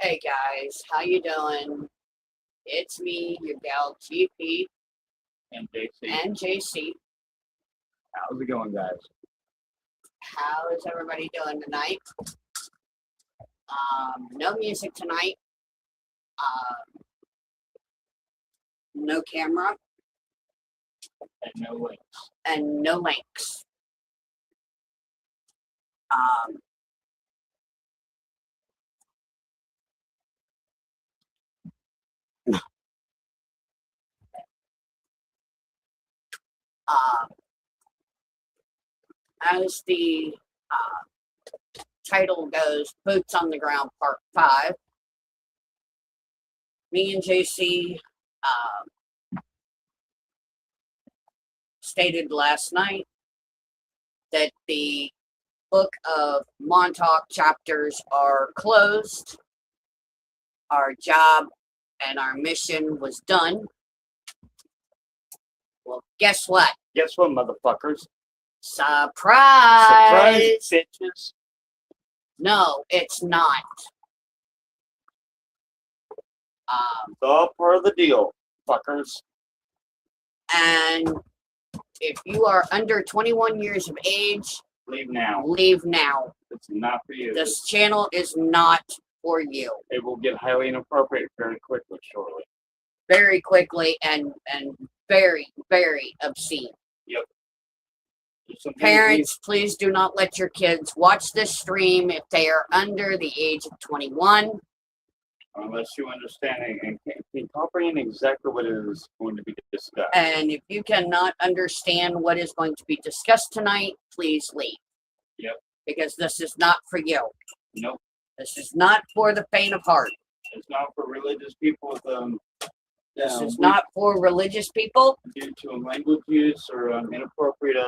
Hey guys, how you doing? It's me, your gal GP And JC, and JC. how's it going, guys? How is everybody doing tonight? No music tonight. No camera And no links. and no links. Um, uh, as the title goes, Boots on the Ground Part 5. Me and JC stated last night that the book of Montauk chapters are closed. Our job and our mission was done. Well, guess what? Guess what, motherfuckers? Surprise! Surprise, bitches. No, it's not. It's all part of the deal, fuckers. And if you are under 21 years of age, Leave now. leave now. It's not for you. This channel is not for you. It will get highly inappropriate very quickly, shortly. Very quickly and very, very obscene. Yep. Parents, please do not let your kids watch this stream if they are under the age of 21. Unless you understand and can comprehend exactly what is going to be discussed. And if you cannot understand what is going to be discussed tonight, please leave. Yep. Because this is not for you. Nope. This is not for the faint of heart. It's not for religious people with This is not for religious people. due to language use or inappropriate.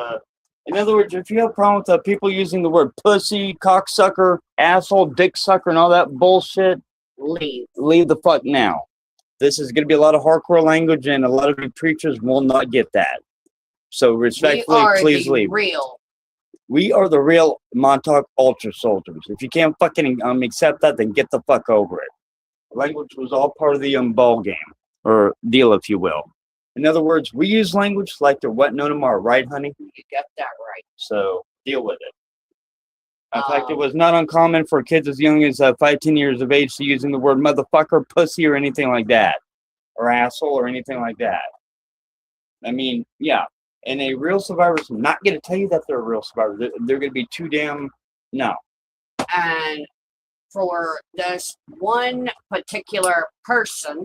In other words, if you have a problem with people using the word pussy, cocksucker, asshole, dick sucker, and all that bullshit, leave the fuck now. This is going to be a lot of hardcore language, and a lot of you preachers will not get that. So respectfully, please leave. We are the real Montauk Ultra Soldiers. If you can't fucking accept that, then get the fuck over it. Language was all part of the ball game, or deal, if you will. In other words, we use language like they're wet no tomorrow, right, honey? You got that right. So deal with it. In fact, it was not uncommon for kids as young as 15 years of age to using the word motherfucker, pussy, or anything like that, or asshole, or anything like that. I mean, yeah. And a real survivor's not going to tell you that they're a real survivor. They're going to be too damn no. And for this one particular person,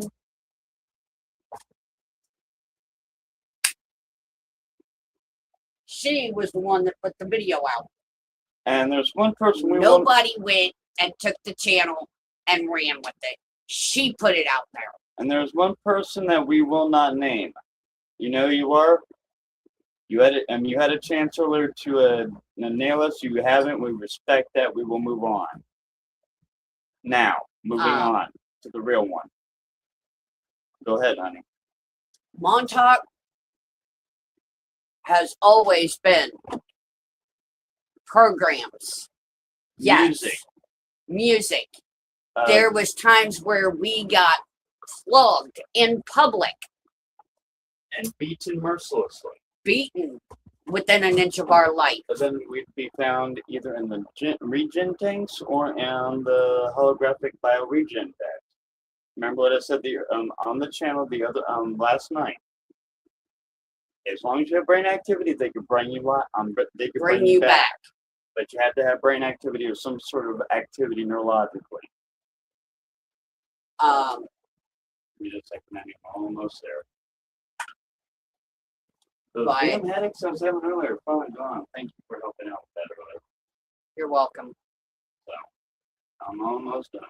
she was the one that put the video out. And there's one person Nobody went and took the channel and ran with it. She put it out there. And there's one person that we will not name. You know who you are? You had a chance earlier to nail us. You haven't. We respect that. We will move on. Now, moving on to the real one. Go ahead, honey. Montauk has always been programs. Yes. Music. There was times where we got flogged in public. And beaten mercilessly. Beaten within an inch of our life. But then we'd be found either in the regen tanks or in the holographic bioregion tanks. Remember what I said on the channel the other last night. As long as you have brain activity, they could bring you they could bring you back. But you had to have brain activity or some sort of activity neurologically. Just a second, I'm almost there. Those damn headaches I was having earlier are finally gone. Thank you for helping out with that earlier. You're welcome. So, I'm almost done.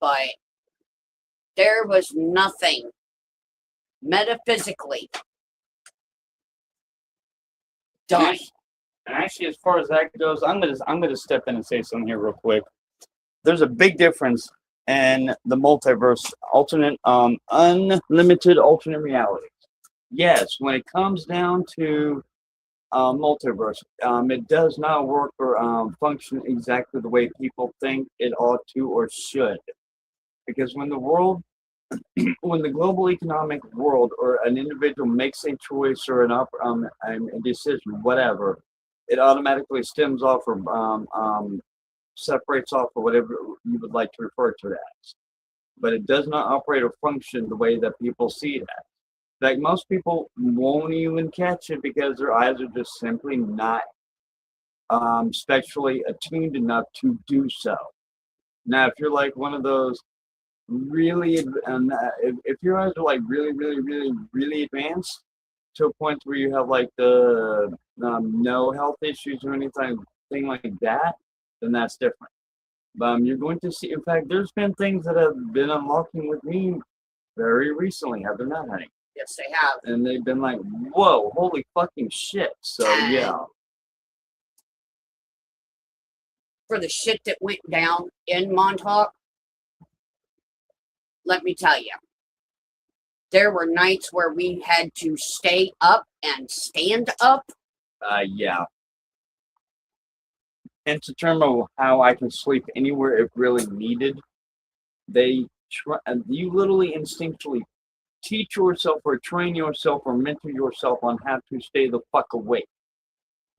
But there was nothing metaphysically done. And actually, as far as that goes, I'm gonna step in and say something here real quick. There's a big difference in the multiverse, unlimited alternate realities. Yes, when it comes down to multiverse. It does not work or function exactly the way people think it ought to or should. Because when the global economic world or an individual makes a choice or a decision, whatever, it automatically stems off or separates off or whatever you would like to refer to it as. But it does not operate or function the way that people see it as. In fact, most people won't even catch it because their eyes are just simply not spectrally attuned enough to do so. Now, if you're like one of those really, if your eyes are like really advanced to a point where you have like the no health issues or anything like that, then that's different. You're going to see, in fact, there's been things that have been unlocking with me very recently, have there not, honey? Yes, they have. And they've been like, whoa, holy fucking shit. So, And yeah. for the shit that went down in Montauk, let me tell you, there were nights where we had to stay up and stand up. Yeah. And to determine how I can sleep anywhere if really needed, you literally instinctually teach yourself or train yourself or mentor yourself on how to stay the fuck awake.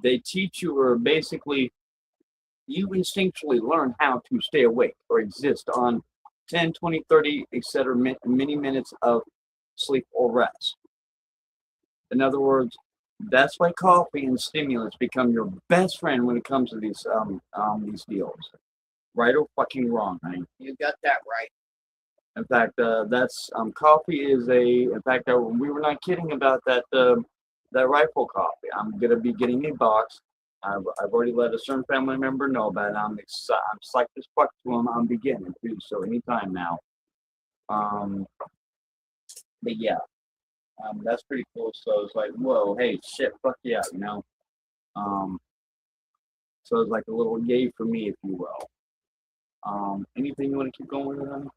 They teach you, or basically you instinctually learn how to stay awake or exist on 10, 20, 30, etc. many minutes of sleep or rest. In other words, that's why coffee and stimulants become your best friend when it comes to these deals. Right or fucking wrong, honey. You got that right. In fact, that's coffee is in fact, we were not kidding about that rifle coffee. I'm gonna be getting a box. I've already let a certain family member know about it. I'm psyched as fuck to them. I'm beginning too, so anytime now. But yeah, that's pretty cool. So it's like, whoa, hey, shit, fuck yeah, you know. So it's like a little yay for me, if you will. Anything you want to keep going with, honey?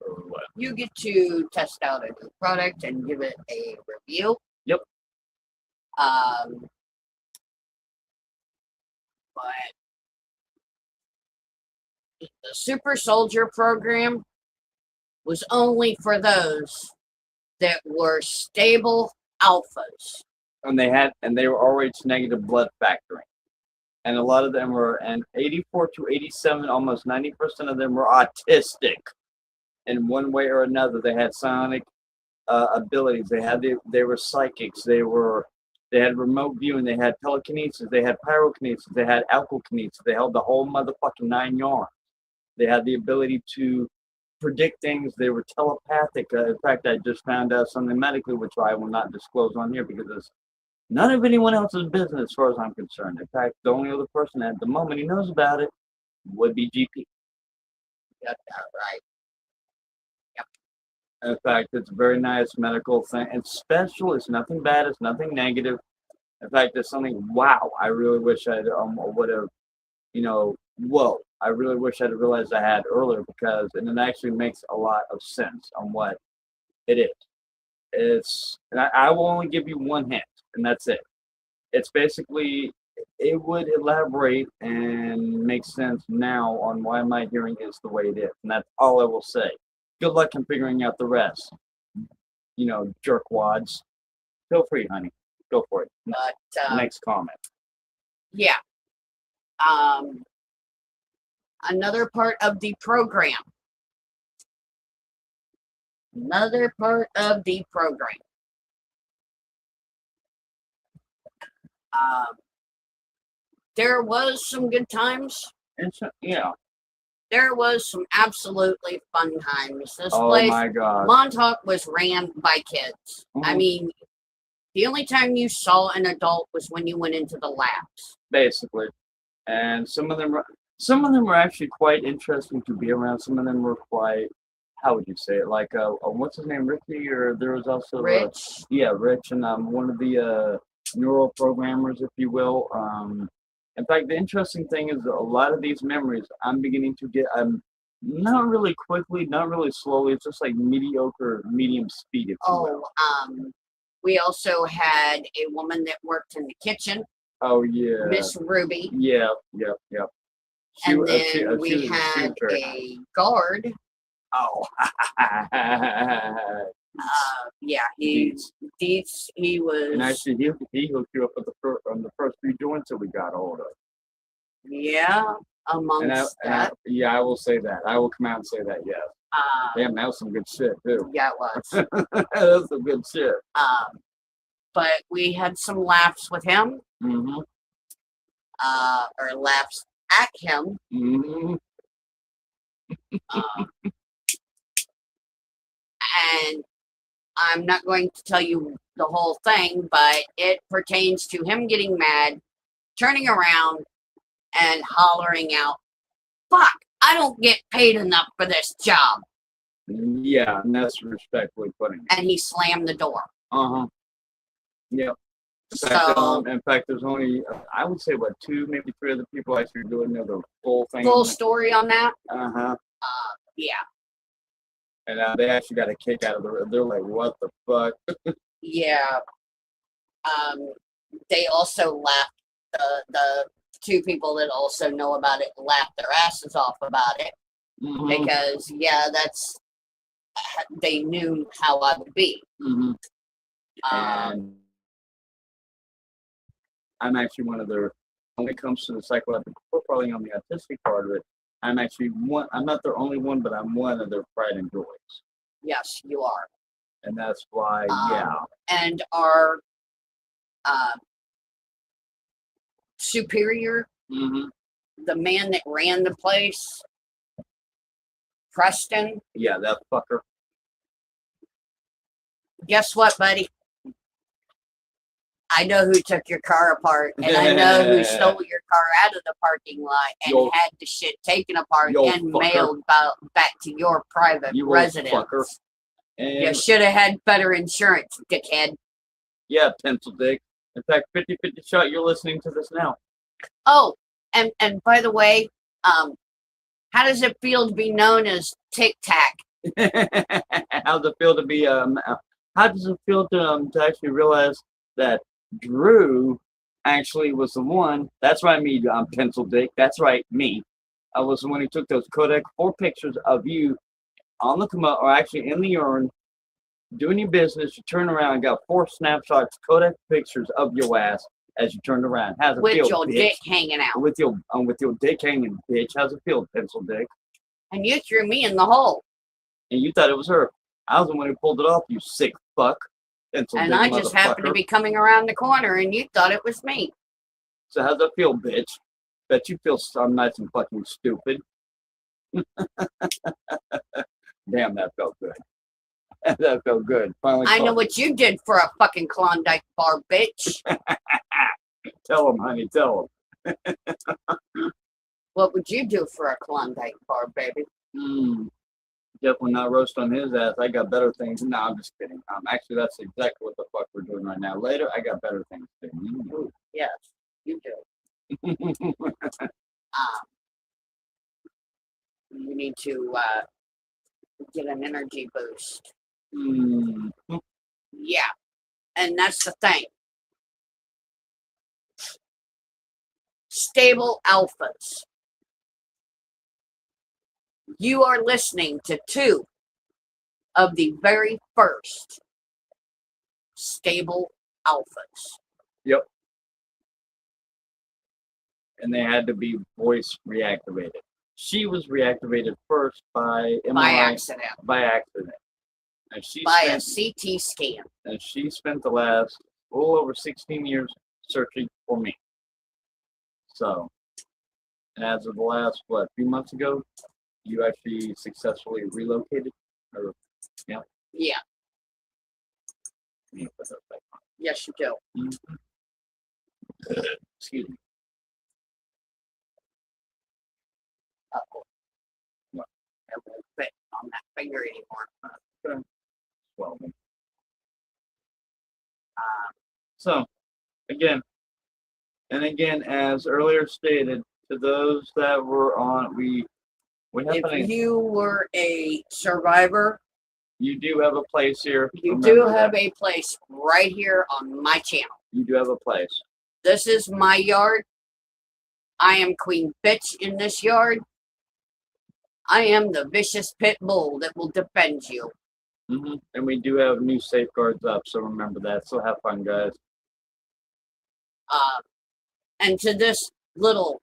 Or what? You get to test out a new product and give it a review. Yep. But the Super Soldier program was only for those that were stable alphas. And they were already to negative blood factoring. And a lot of them were, and 84 to 87, almost 90% of them were autistic in one way or another. They had psionic abilities. They were psychics. They had remote viewing. They had telekinesis. They had pyrokinesis. They had alkokinesis. They held the whole motherfucking 9 yards. They had the ability to predict things. They were telepathic. In fact, I just found out something medically, which I will not disclose on here because it's none of anyone else's business as far as I'm concerned. In fact, the only other person at the moment who knows about it would be GP. Got that right. In fact, it's a very nice medical thing. It's special. It's nothing bad. It's nothing negative. In fact, it's something, wow, I really wish I would have, whoa, I really wish I'd realized I had earlier because, and it actually makes a lot of sense on what it is. And I will only give you one hint, and that's it. It's basically, it would elaborate and make sense now on why my hearing is the way it is. And that's all I will say. Good luck in figuring out the rest. Jerkwads. Feel free, honey. Go for it. But next comment. Yeah. Another part of the program. There was some good times. Yeah. There was some absolutely fun times. This Oh place, my God. Montauk, was ran by kids. Mhm. I mean, the only time you saw an adult was when you went into the labs. Basically. And some of them were actually quite interesting to be around. Some of them were quite, how would you say it? Like, what's his name, Ricky? Or there was also Rich. Rich, and one of the neural programmers, if you will. In fact, the interesting thing is a lot of these memories I'm beginning to get. Not really quickly, not really slowly. It's just like medium speed, if you will. We also had a woman that worked in the kitchen, Oh yeah. Miss Ruby. Yeah. And then she we was had very a guard. Oh. Yeah, Deeds. he was. And actually, he hooked you up with on the first few joints that we got hold of. Yeah, amongst that. I will say that. I will come out and say that. Yes. Damn, that was some good shit too. Yeah, it was. That was some good shit. But we had some laughs with him. Mm-hmm. Or laughs at him. Mm-hmm. And I'm not going to tell you the whole thing, but it pertains to him getting mad, turning around, and hollering out, "Fuck, I don't get paid enough for this job." Yeah, and that's respectfully putting it. And he slammed the door. Uh-huh. Yep. In fact, there's only, I would say, what, 2, maybe 3 other people actually doing the full thing. Full story on that? Uh-huh. Yeah. And they actually got a kick out of it. They're like, what the fuck? Yeah. They also laughed, the 2 people that also know about it laughed their asses off about it. Mm-hmm. Because, yeah, they knew how I would be. Mm-hmm. And I'm actually one of their, when it comes to the psychological profiling on the autistic part of it, I'm actually one, I'm not their only one, but I'm one of their pride and joys. Yes, you are. And that's why, yeah. And our superior, the man that ran the place, Preston. Yeah, that fucker. Guess what, buddy? I know who took your car apart, and I know who stole your car out of the parking lot and had the shit taken apart and mailed back to your private residence. You should have had better insurance, dickhead. Yeah, pencil dick. In fact, 50-50 shot, you're listening to this now. Oh, and by the way, how does it feel to be known as Tic Tac? How's it feel to be how does it feel to actually realize that Drew actually was the one? That's right, me, pencil dick. That's right, me. I was the one who took those Kodak 4 pictures of you on the commode, or actually in the urn, doing your business. You turn around and got 4 snapshots, Kodak pictures of your ass as you turned around. How's it feel, with your bitch? dick hanging out. With your dick hanging, bitch. How's it feel, pencil dick? And you threw me in the hole. And you thought it was her. I was the one who pulled it off, you sick fuck. Pencil and dick I just happened to be coming around the corner, and you thought it was me. So how's that feel, bitch? Bet you feel so nice and fucking stupid. Damn, that felt good. That felt good. Finally, I know what you did for a fucking Klondike bar, bitch. Tell him, honey, tell him. What would you do for a Klondike bar, baby? Definitely not roast on his ass. I got better things. No, I'm just kidding. Actually, that's exactly what the fuck we're doing right now. Later, I got better things to do. Yes, you do. You need to get an energy boost. Yeah, and that's the thing. Stable alphas. You are listening to 2 of the very first stable alphas. Yep. And they had to be voice reactivated. She was reactivated first by accident. By accident. And she by a CT scan. And she spent the last little over 16 years searching for me. So, and as of the last, few months ago, you actually successfully relocated? Or, yeah? Yeah. Yes, you do. Excuse me. Uh-oh. What? It won't fit on that finger anymore. Okay. Well, so, again, as earlier stated, to those that were on, we have if you were a survivor You do have a place here. You do have a place right here on my channel. You do have a place. This is my yard. I am queen bitch in this yard. I am the vicious pit bull that will defend you. And we do have new safeguards up, so remember that. So have fun, guys. And to this little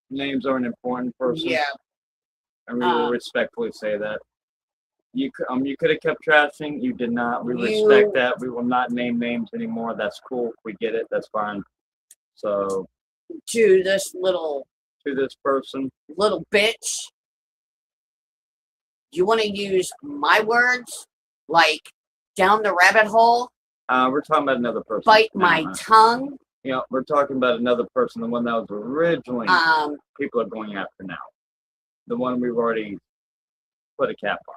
names are an important person. Yeah. And we will respectfully say that. You could have kept trashing. You did not. We respect that. We will not name names anymore. That's cool. We get it. That's fine. So. To this little. To this person. Little bitch. You want to use my words? Like, down the rabbit hole? We're talking about another person. Bite my tongue? You know, we're talking about another person. The one that was originally people are going after now. The one we've already put a cap on.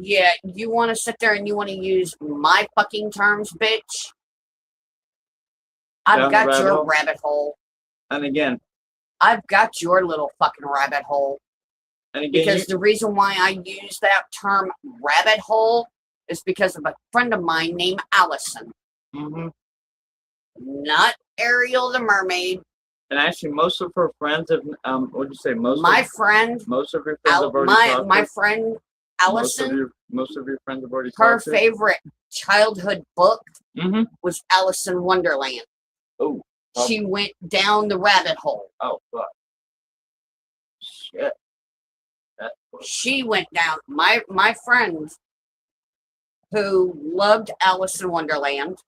Yeah, you want to sit there and you want to use my fucking terms, bitch? I've got your rabbit hole. And again, I've got your little fucking rabbit hole. And again, because the reason why I use that term rabbit hole is because of a friend of mine named Allison. Not Ariel the mermaid. And actually, most of her friends have, what'd you say? Most of your friends have already talked my friend Allison. Most of your friends have already talked to. Her favorite childhood book was Alice in Wonderland. Oh. She went down the rabbit hole. Oh, fuck. Shit. She went down. My friend who loved Alice in Wonderland,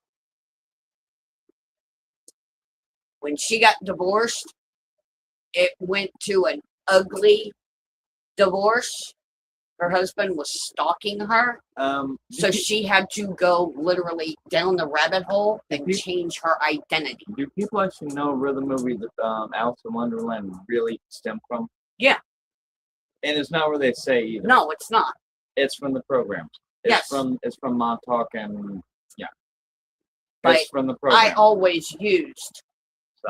when she got divorced, it went to an ugly divorce. Her husband was stalking her. So she had to go literally down the rabbit hole and change her identity. Do people actually know where the movie Alice in Wonderland really stemmed from? Yeah. And it's not where they say either. No, it's not. It's from the programs. It's from Montauk and it's from the program. I always used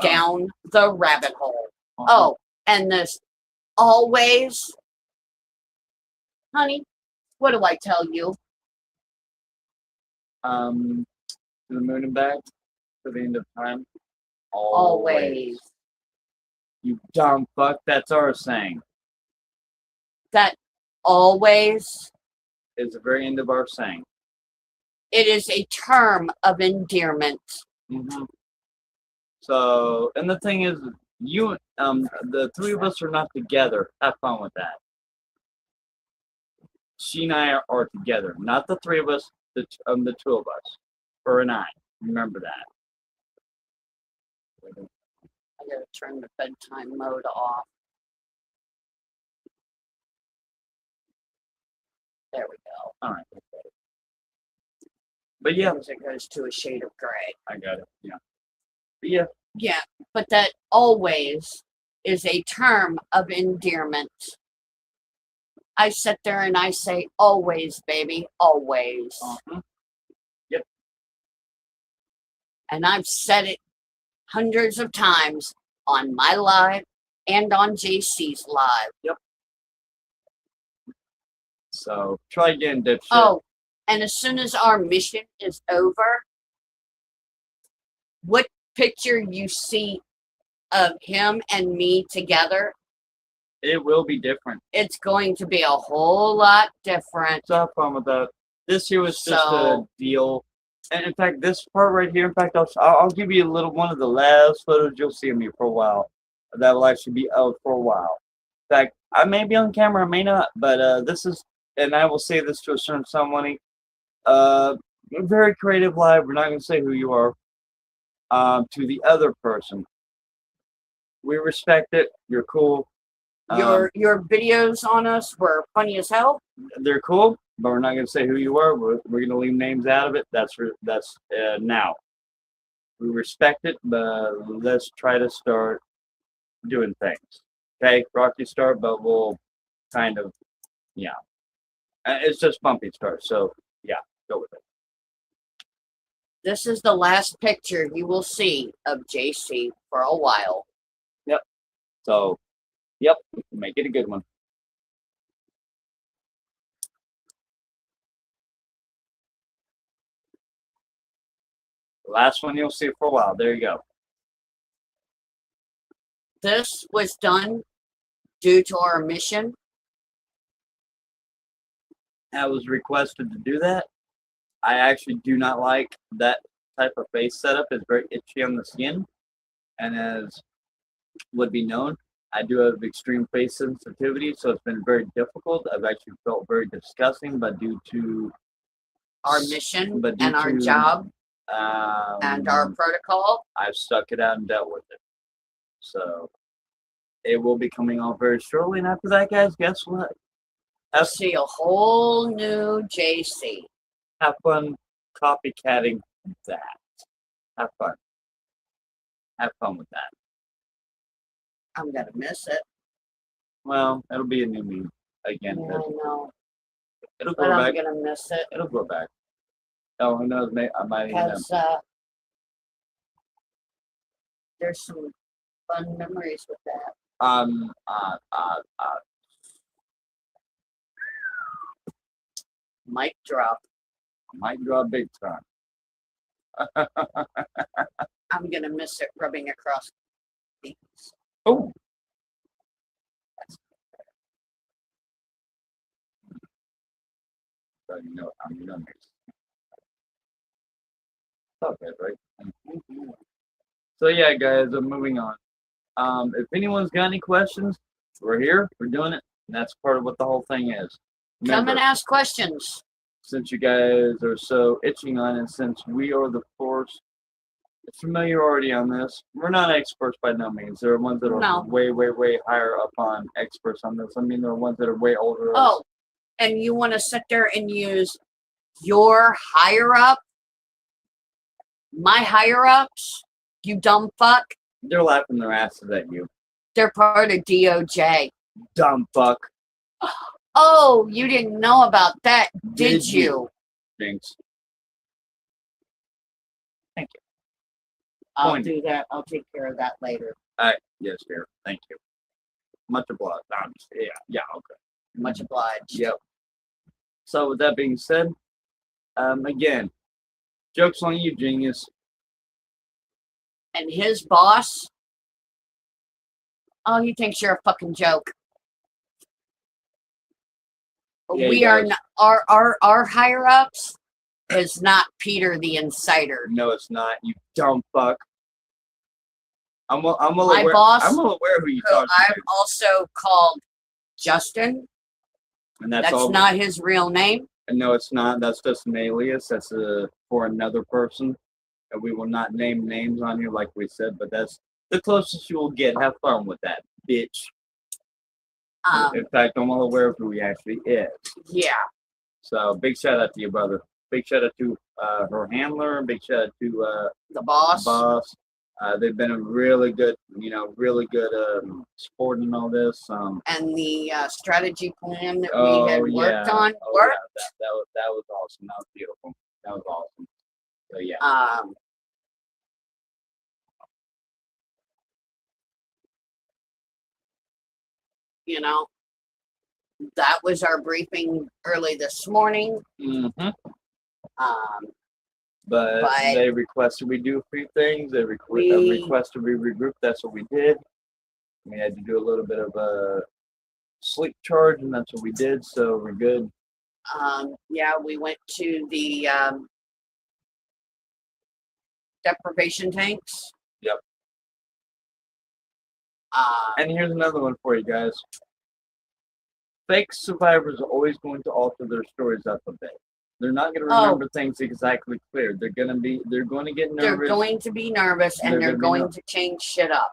down the rabbit hole. Oh, and this always, honey, what do I tell you? To the moon and back, to the end of time. Always. You dumb fuck, that's our saying. That always is the very end of our saying. It is a term of endearment. So, and the thing is, you, the three of us are not together. Have fun with that. She and I are together, not the three of us. The two of us, her and I. Remember that. I gotta turn the bedtime mode off. There we go. All right. But yeah, it goes to a shade of gray. I got it. Yeah. But yeah. Yeah, but that always is a term of endearment. I sit there and I say, always, baby, always. Yep. And I've said it hundreds of times on my live and on JC's live. Yep. So try again, dipshit. Oh, and as soon as our mission is over, what picture you see of him and me together, it will be different. It's going to be a whole lot different. So have fun with that. This here was just a deal. And in fact, this part right here, in fact, I'll give you a little one of the last photos you'll see of me for a while. That will actually be out for a while. In fact, I may be on camera, I may not, but this is, and I will say this to a certain somebody, very creative live. We're not going to say who you are. To the other person, we respect it. You're cool. Your videos on us were funny as hell. They're cool, but we're not going to say who you are. We're going to leave names out of it. That's now. We respect it, but let's try to start doing things. Okay, rocky start, but we'll kind of, yeah. It's just bumpy start, so yeah, go with it. This is the last picture you will see of JC for a while. Yep. So, yep, make it a good one. The last one you'll see for a while. There you go. This was done due to our mission. I was requested to do that. I actually do not like that type of face setup. It's very itchy on the skin. And as would be known, I do have extreme face sensitivity, so it's been very difficult. I've actually felt very disgusting, but due to our mission but due and our to, job and our protocol, I've stuck it out and dealt with it. So it will be coming off very shortly. And after that, guys, guess what? I'll see a whole new JC. Have fun copycatting that. Have fun. Have fun with that. I'm gonna miss it. Well, it'll be a new meme again. Yeah, I know. It'll But go I'm back. gonna miss it. It'll go back. Oh, who knows? I might even. Because there's some fun memories with that. Mic drop. Might draw big time. I'm gonna miss it rubbing across these. Oh. So you know, I'm gonna miss. Okay, right? Mm-hmm. So yeah, guys, I'm moving on. If anyone's got any questions, we're here. We're doing it. And that's part of what the whole thing is. Come and ask questions. Since you guys are so itching on it, since we are the force familiarity on this, we're not experts by no means. There are ones that are way, way, way higher up on experts on this. I mean, there are ones that are way older. Oh, and you want to sit there and use your higher up, my higher ups, you dumb fuck. They're laughing their asses at you. They're part of DOJ. Dumb fuck. Oh, you didn't know about that, did you? Jinx. Thank you. I'll do that. I'll take care of that later. Yes, dear. Thank you. Much obliged. Yeah, okay. Much obliged. Yep. So with that being said, again, joke's on you, genius. And his boss, oh, he thinks you're a fucking joke. Yeah, we are not, our higher ups is not Peter the Insider. No, it's not. You dumb fuck. I'm well My aware. boss, I'm well aware who you who talk to. I've also called Justin. And that's all. Not his real name. No, it's not. That's just an alias. That's for another person. And we will not name names on you, like we said, but that's the closest you will get. Have fun with that, bitch. In fact, I'm well aware of who he actually is. Yeah. So big shout out to you, brother. Big shout out to her handler. Big shout out to the boss. They've been a really good, support in all this. And the strategy plan that we had worked on worked. Yeah. That was awesome. That was beautiful. That was awesome. So yeah. You know, that was our briefing early this morning. Mm-hmm. But they requested we do a few things. They requested we regroup. That's what we did. We had to do a little bit of a sleep charge, and that's what we did. So we're good. Yeah, we went to the deprivation tanks. Yep. And here's another one for you guys. Fake survivors are always going to alter their stories up a bit. They're not going to remember things exactly clear. They're going to get nervous. They're going to be nervous, and they're going to change shit up.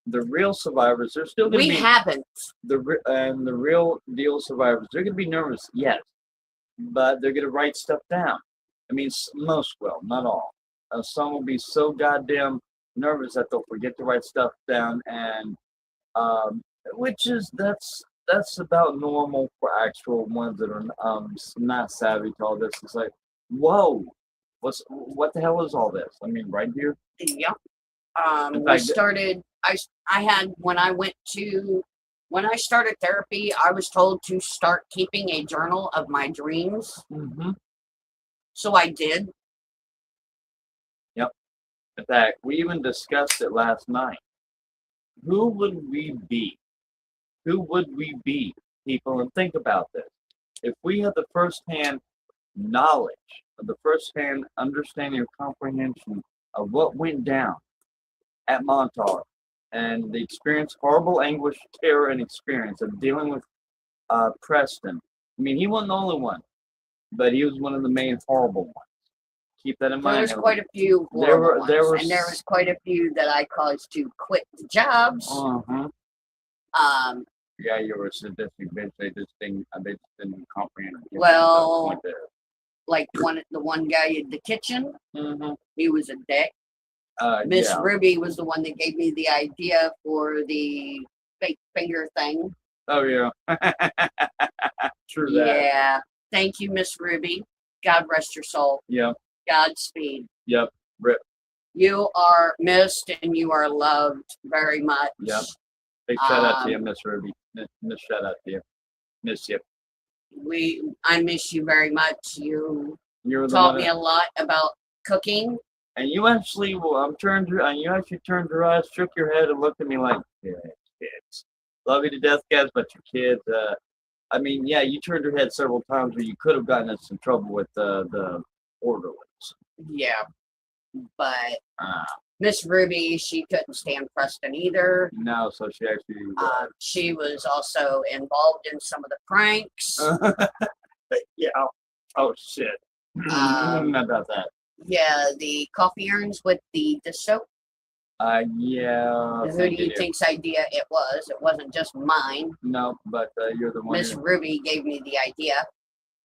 The real survivors, they're still going to be. We haven't. The real deal survivors, they're going to be nervous, yes, but they're going to write stuff down. I mean, most will, not all. Some will be so goddamn nervous that they'll forget to write stuff down, and that's about normal for actual ones that are not savvy to all this. It's like, whoa, what the hell is all this? I mean, right here. Yeah. I started. I had when I started therapy, I was told to start keeping a journal of my dreams. Mm-hmm. So I did. Yep. In fact, we even discussed it last night. Who would we be? Who would we be, people? And think about this. If we had the first-hand knowledge, of the first-hand understanding or comprehension of what went down at Montauk, and the experience, horrible anguish, terror, and experience of dealing with Preston. I mean, he wasn't the only one, but he was one of the main horrible ones. Keep that in mind. There was quite a few horrible ones, and there was quite a few that I caused to quit the jobs. Yeah, you were a sadistic bitch. They just didn't comprehend. Well, like the one guy in the kitchen, he was a dick. Miss Ruby was the one that gave me the idea for the fake finger thing. Oh yeah, true that. Yeah, thank you, Miss Ruby. God rest your soul. Yep. Godspeed. Yep. Rip. You are missed and you are loved very much. Yep. Big shout out to you, Miss Ruby. Miss shout out to you. Miss you. I miss you very much. You were taught me a lot about cooking. And you actually, you actually turned your eyes, shook your head, and looked at me like, yeah, kids. Love you to death, guys, but your kids. I mean, yeah, you turned your head several times where you could have gotten us in trouble with the orderlies. Yeah, but Miss Ruby, she couldn't stand Preston either. No, so she actually. She was also involved in some of the pranks. Yeah. Oh shit. About that. Yeah, the coffee urns with the soap. Yeah. Who do you think's idea it was? It wasn't just mine. No, but you're the one. Miss Ruby gave me the idea.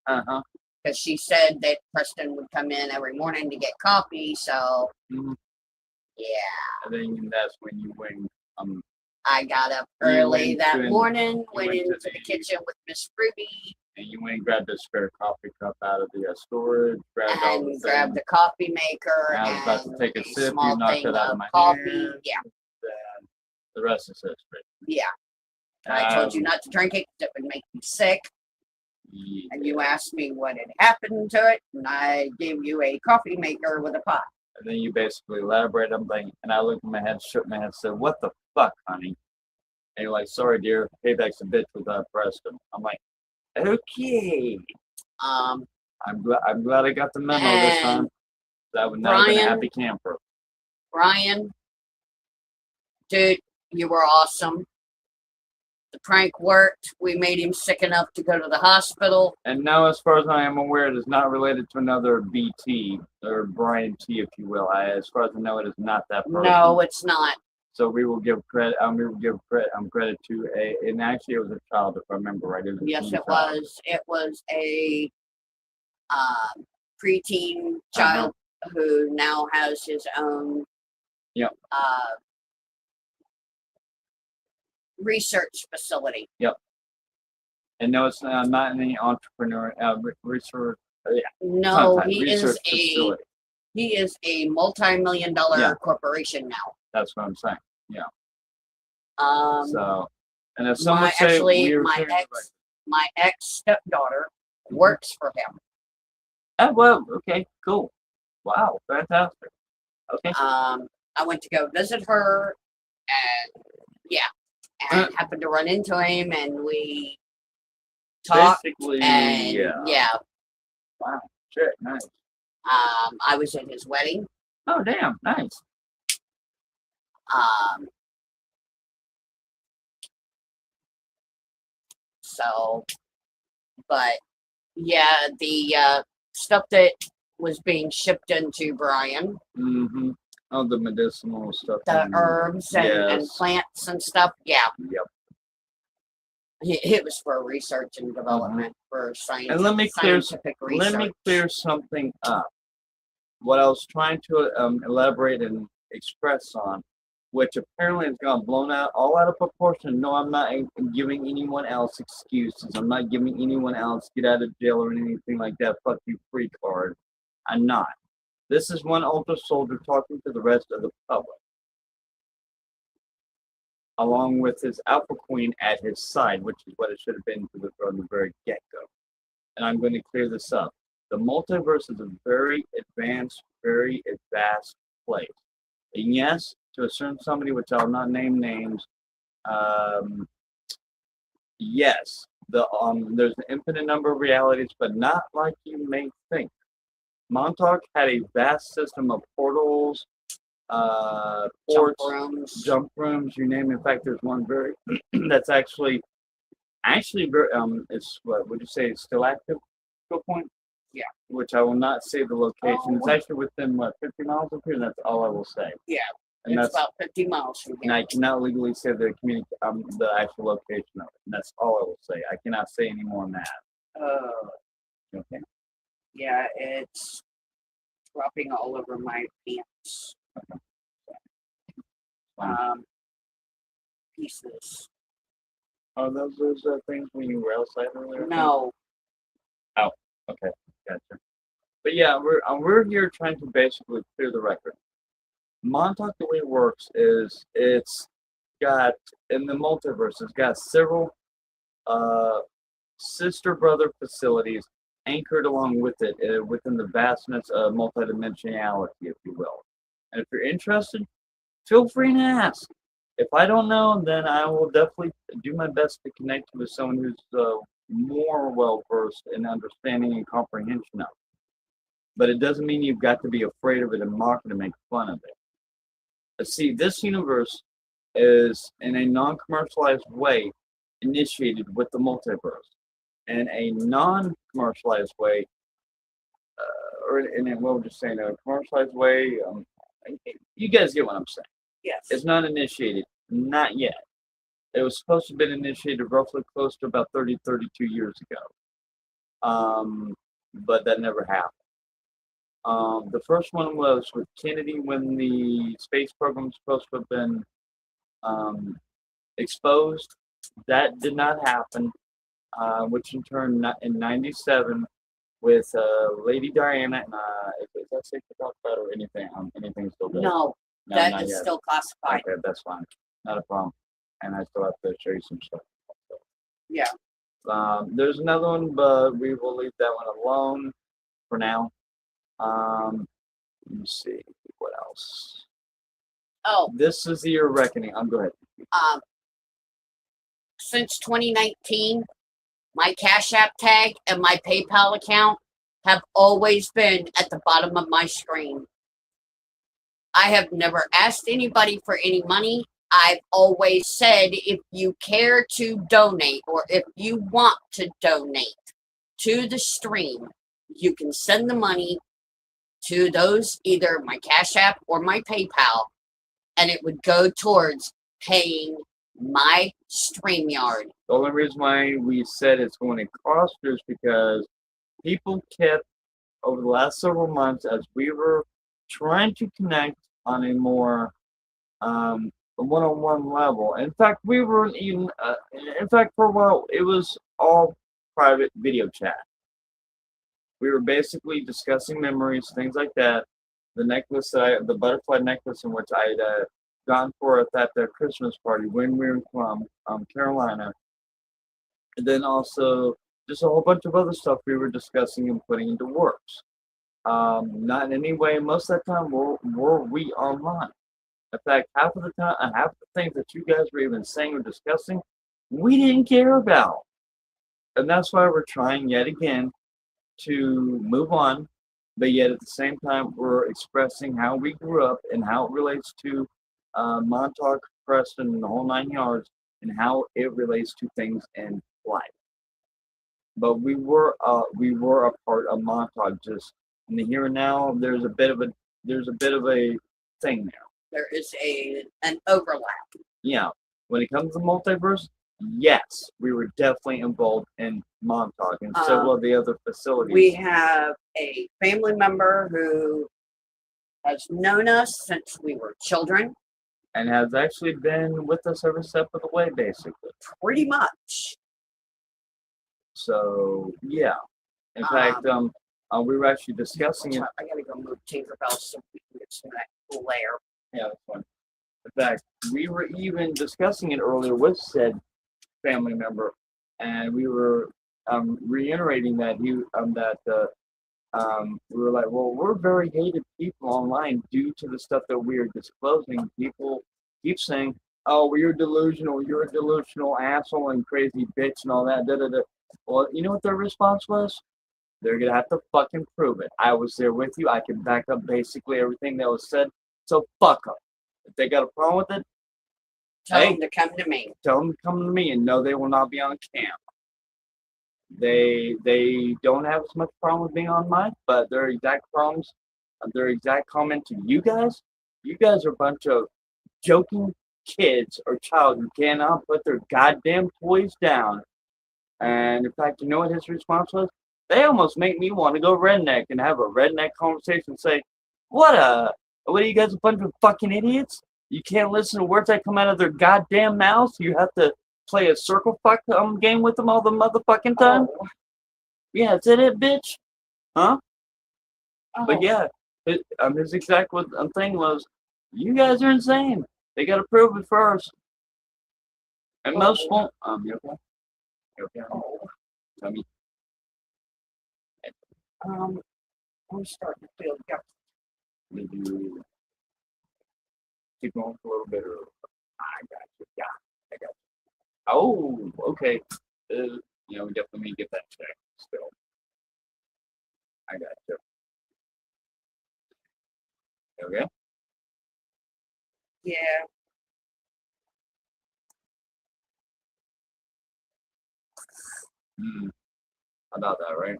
Uh-huh. Because she said that Preston would come in every morning to get coffee, so yeah. And then that's when you went. I got up early that morning, went into the kitchen with Miss Ruby. And you went and grabbed a spare coffee cup out of the storage, grabbed the coffee maker. And I was about to take a sip, you knocked it out of my coffee. hand. Yeah. And the rest is history. Yeah. I told you not to drink it because it would make you sick. Yeah. And you asked me what had happened to it, and I gave you a coffee maker with a pot. And then you basically elaborated something, and I looked at my head, shook my head, said, "What the fuck, honey?" And you're like, "Sorry, dear, payback's a bitch with Preston." I'm like, okay. I'm glad I got the memo this time. That would not have been a happy camper. Brian, dude, you were awesome. The prank worked. We made him sick enough to go to the hospital. And now, as far as I am aware, it is not related to another BT or Brian T, if you will. As far as I know, it is not that person. No, it's not. So we will give credit. We will give credit to and actually, it was a child, if I remember right. Yes, it was. It was a preteen child who now has his own. Yep. Research facility. Yep. And no, it's not any entrepreneur research. Yeah. No, he is a multi-million-dollar corporation now. That's what I'm saying. Yeah. So, and if someone say my ex stepdaughter works for him. Oh well, okay, cool. Wow, fantastic. Okay. I went to go visit her, and and happened to run into him, and we talked. Basically, and yeah. Wow, shit, nice. I was at his wedding. Oh, damn, nice. So, but yeah, the stuff that was being shipped into Brian. Mm-hmm. Oh, the medicinal stuff. The herbs and plants and stuff. Yeah. Yep. It was for research and development for science. And let me clear something up. What I was trying to elaborate and express on, which apparently has gone blown out all out of proportion. No, I'm not giving anyone else excuses. I'm not giving anyone else get out of jail or anything like that. Fuck you, free card. I'm not. This is one ultra soldier talking to the rest of the public, along with his alpha queen at his side, which is what it should have been from the very get-go. And I'm going to clear this up. The multiverse is a very advanced, very vast place. And yes, to a certain somebody, which I'll not name names, um, yes, there's an infinite number of realities, but not like you may think. Montauk had a vast system of portals, ports, jump rooms, you name it. In fact, there's one very that's actually very it's what would you say it's still active? Go point. Yeah. Which I will not say the location. It's actually within 50 miles of here. That's all I will say. Yeah. And it's about 50 miles from here. And I cannot legally say the the actual location of it. And that's all I will say. I cannot say any more than that. Okay. Yeah, it's dropping all over my pants. Pieces. Oh, those things when you were outside earlier? No. Oh, okay, gotcha. But yeah, we're here trying to basically clear the record. Montauk, the way it works is it's got in the multiverse. It's got several sister brother facilities anchored along with it within the vastness of multidimensionality, if you will. And if you're interested, feel free to ask. If I don't know, then I will definitely do my best to connect you with someone who's more well versed in understanding and comprehension of it. But it doesn't mean you've got to be afraid of it and mock it and make fun of it. But see, this universe is in a non-commercialized way initiated with the multiverse. In a non-commercialized way, or in a, what would you say, in a commercialized way, you guys get what I'm saying. Yes. It's not initiated, not yet. It was supposed to have been initiated roughly close to about 32 years ago. But that never happened. The first one was with Kennedy when the space program was supposed to have been exposed. That did not happen, which in turn in 97 with Lady Diana. Is that safe to talk about or anything? Anything still good? No, that is still classified. Okay, that's fine. Not a problem. And I still have to show you some stuff. So, yeah. There's another one, but we will leave that one alone for now. Let me see what else. Oh, this is the year of reckoning. Go ahead. Since 2019, my Cash App tag and my PayPal account have always been at the bottom of my screen. I have never asked anybody for any money. I've always said if you care to donate or if you want to donate to the stream, you can send the money to those, either my Cash App or my PayPal, and it would go towards paying my StreamYard. The only reason why we said it's going to cost is because people kept, over the last several months, as we were trying to connect on a more one-on-one level. In fact, we were even, for a while, it was all private video chat. We were basically discussing memories, things like that. The necklace, the butterfly necklace, in which I had gone for at that Christmas party when we were from Carolina. And then also just a whole bunch of other stuff we were discussing and putting into works. Not in any way, most of the time were we online. In fact, half of the time, half of the things that you guys were even saying or discussing, we didn't care about. And that's why we're trying yet again to move on, but yet at the same time, we're expressing how we grew up and how it relates to Montauk, Preston, and the whole 9 yards, and how it relates to things in life. But we were a part of Montauk. Just in the here and now, there's a bit of a thing there. There is an overlap. Yeah. When it comes to multiverse, yes, we were definitely involved in Montauk and several of the other facilities. We have a family member who has known us since we were children. And has actually been with us every step of the way, basically. Pretty much. So, yeah. In fact, we were actually discussing it. I gotta go move Tinkerbell so we can get some of that cool air. Yeah, that's fine. In fact, we were even discussing it earlier with said family member, and we were reiterating that we were like, well, we're very hated people online due to the stuff that we are disclosing. People keep saying, oh, well, you're a delusional asshole and crazy bitch and all that. Da, da, da. Well, you know what their response was? They're gonna have to fucking prove it. I was there with you. I can back up basically everything that was said. So fuck them. If they got a problem with it, Tell hey, them to come to me. tell them to come to me, and no, they will not be on cam. They don't have as much problem with being on mic, but their exact problems, their exact comment to you guys are a bunch of joking kids or child who cannot put their goddamn toys down. And in fact, you know what his response was? They almost make me want to go redneck and have a redneck conversation. Say, what are you guys, a bunch of fucking idiots? You can't listen to words that come out of their goddamn mouths. You have to play a circle fuck game with them all the motherfucking time. Oh. Yeah, is that it, bitch? Huh? Oh. But yeah, his exact thing was, you guys are insane. They got to prove it first. And most won't. You okay? You okay? Oh. Tell me. I'm starting to feel yucky. Did you keep going for a little bit, or I got you. Yeah, I got you. Oh, okay. We definitely need to get that checked still. I got you. Okay. Yeah. About that, right?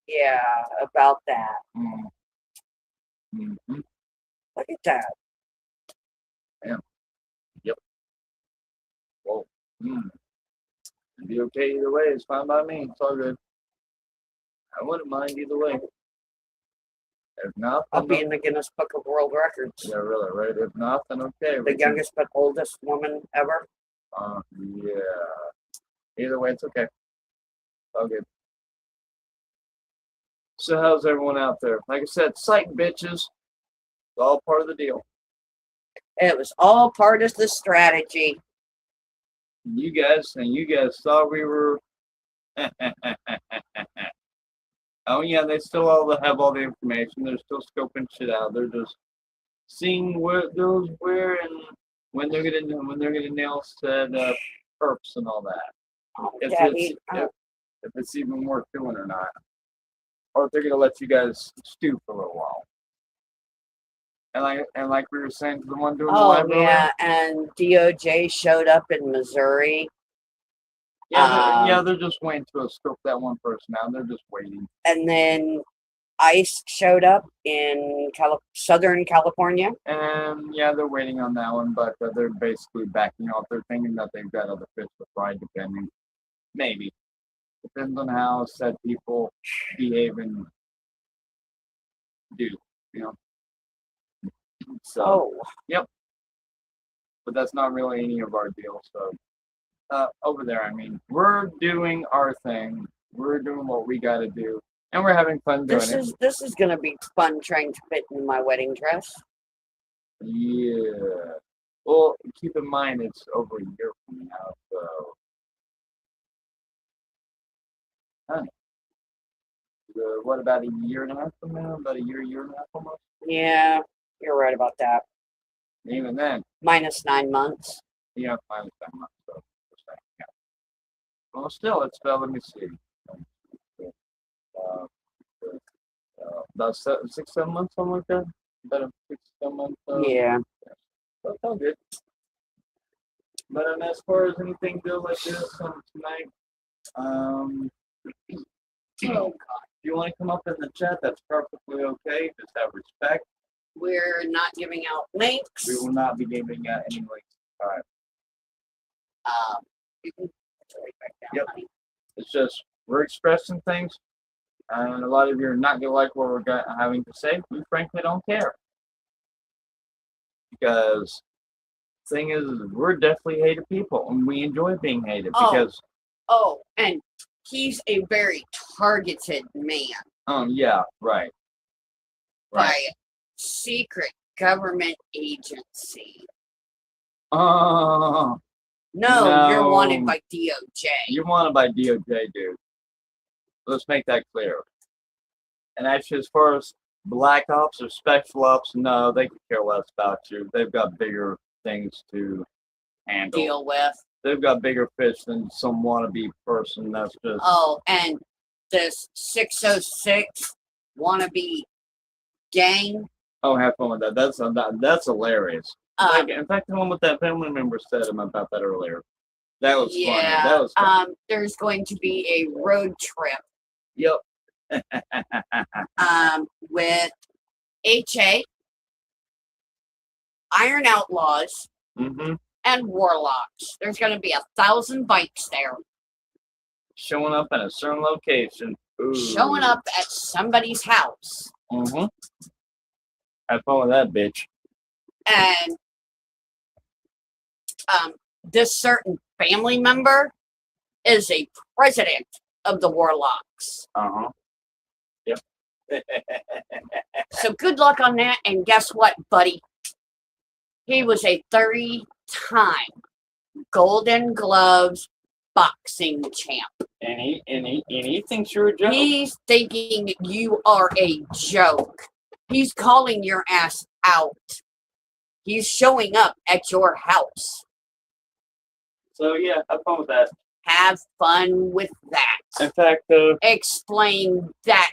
Yeah, about that. Mm-hmm. Look at that. Yeah. Yep. Whoa. It'd be okay either way. It's fine by me. It's all good. I wouldn't mind either way. If not, I'll be in the Guinness Book of World Records. Yeah, really, right? If not, then okay. The youngest but oldest woman ever. Yeah. Either way, it's okay. All good. So how's everyone out there? Like I said, psych bitches. It's all part of the deal. It was all part of the strategy. You guys thought we were. Oh yeah, they still all have all the information. They're still scoping shit out. They're just seeing where and when they're gonna nail said perps and all that. If it's even worth doing or not, or if they're gonna let you guys stew for a little while. And like we were saying to the one doing the live yeah, and DOJ showed up in Missouri. Yeah, they're just waiting to scope that one person out. They're just waiting. And then ICE showed up in Southern California. And yeah, they're waiting on that one, but they're basically backing off. They're thinking that they've got other fish to fry, depending. Maybe. Depends on how said people behave and do, So, Yep. But that's not really any of our deal, so. Over there, I mean, we're doing our thing. We're doing what we got to do, and we're having fun doing it. This is gonna be fun trying to fit in my wedding dress. Yeah. Well, keep in mind it's over a year from now, so. Honey. What, about a year and a half from now? About a year and a half almost. Yeah, you're right about that. Even then. Minus 9 months. Yeah, minus 9 months. So. Yeah. Well, still, it's about, let me see. About 6-7 months, something like that. About 6-7 months. Yeah. That's all good. But as far as anything good like this tonight, oh God, if you want to come up in the chat, that's perfectly okay. Just have respect. We're not giving out links. We will not be giving out any links. All right. You can right back down, yep. Honey. It's just we're expressing things, and a lot of you are not gonna like what we're having to say. We frankly don't care, because the thing is, we're definitely hated people, and we enjoy being hated because. Oh, and he's a very targeted man. Yeah, right. By a secret government agency. No, you're wanted by DOJ. You're wanted by DOJ, dude. Let's make that clear. And actually, as far as black ops or special ops, no, they could care less about you. They've got bigger things to handle. Deal with. They've got bigger fish than some wannabe person that's just. Oh, and this 606 wannabe gang. Oh, have fun with that. That's hilarious. In fact, the one with that family member said about that earlier. That was funny. That was funny. There's going to be a road trip. Yep. With HA, Iron Outlaws, and Warlocks. There's going to be 1,000 bikes there. Showing up at a certain location. Ooh. Showing up at somebody's house. Have fun with that, bitch. And this certain family member is a president of the Warlocks. Yep. So good luck on that. And guess what, buddy? He was a 30-time Golden Gloves boxing champ. And he thinks you're a joke. He's thinking you are a joke. He's calling your ass out. He's showing up at your house. So yeah, have fun with that. Have fun with that. In fact, explain that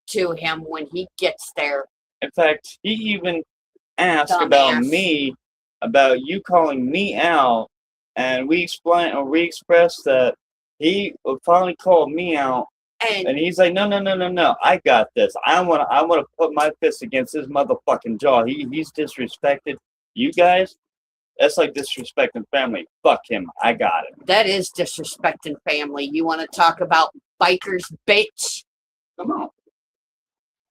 to him when he gets there. In fact, he even asked about me, about you calling me out, and we expressed that he finally called me out, and he's like, no, I got this. I want to put my fist against his motherfucking jaw. He's disrespected you guys. That's like disrespecting family. Fuck him. I got it. That is disrespecting family. You want to talk about bikers, bitch? Come on.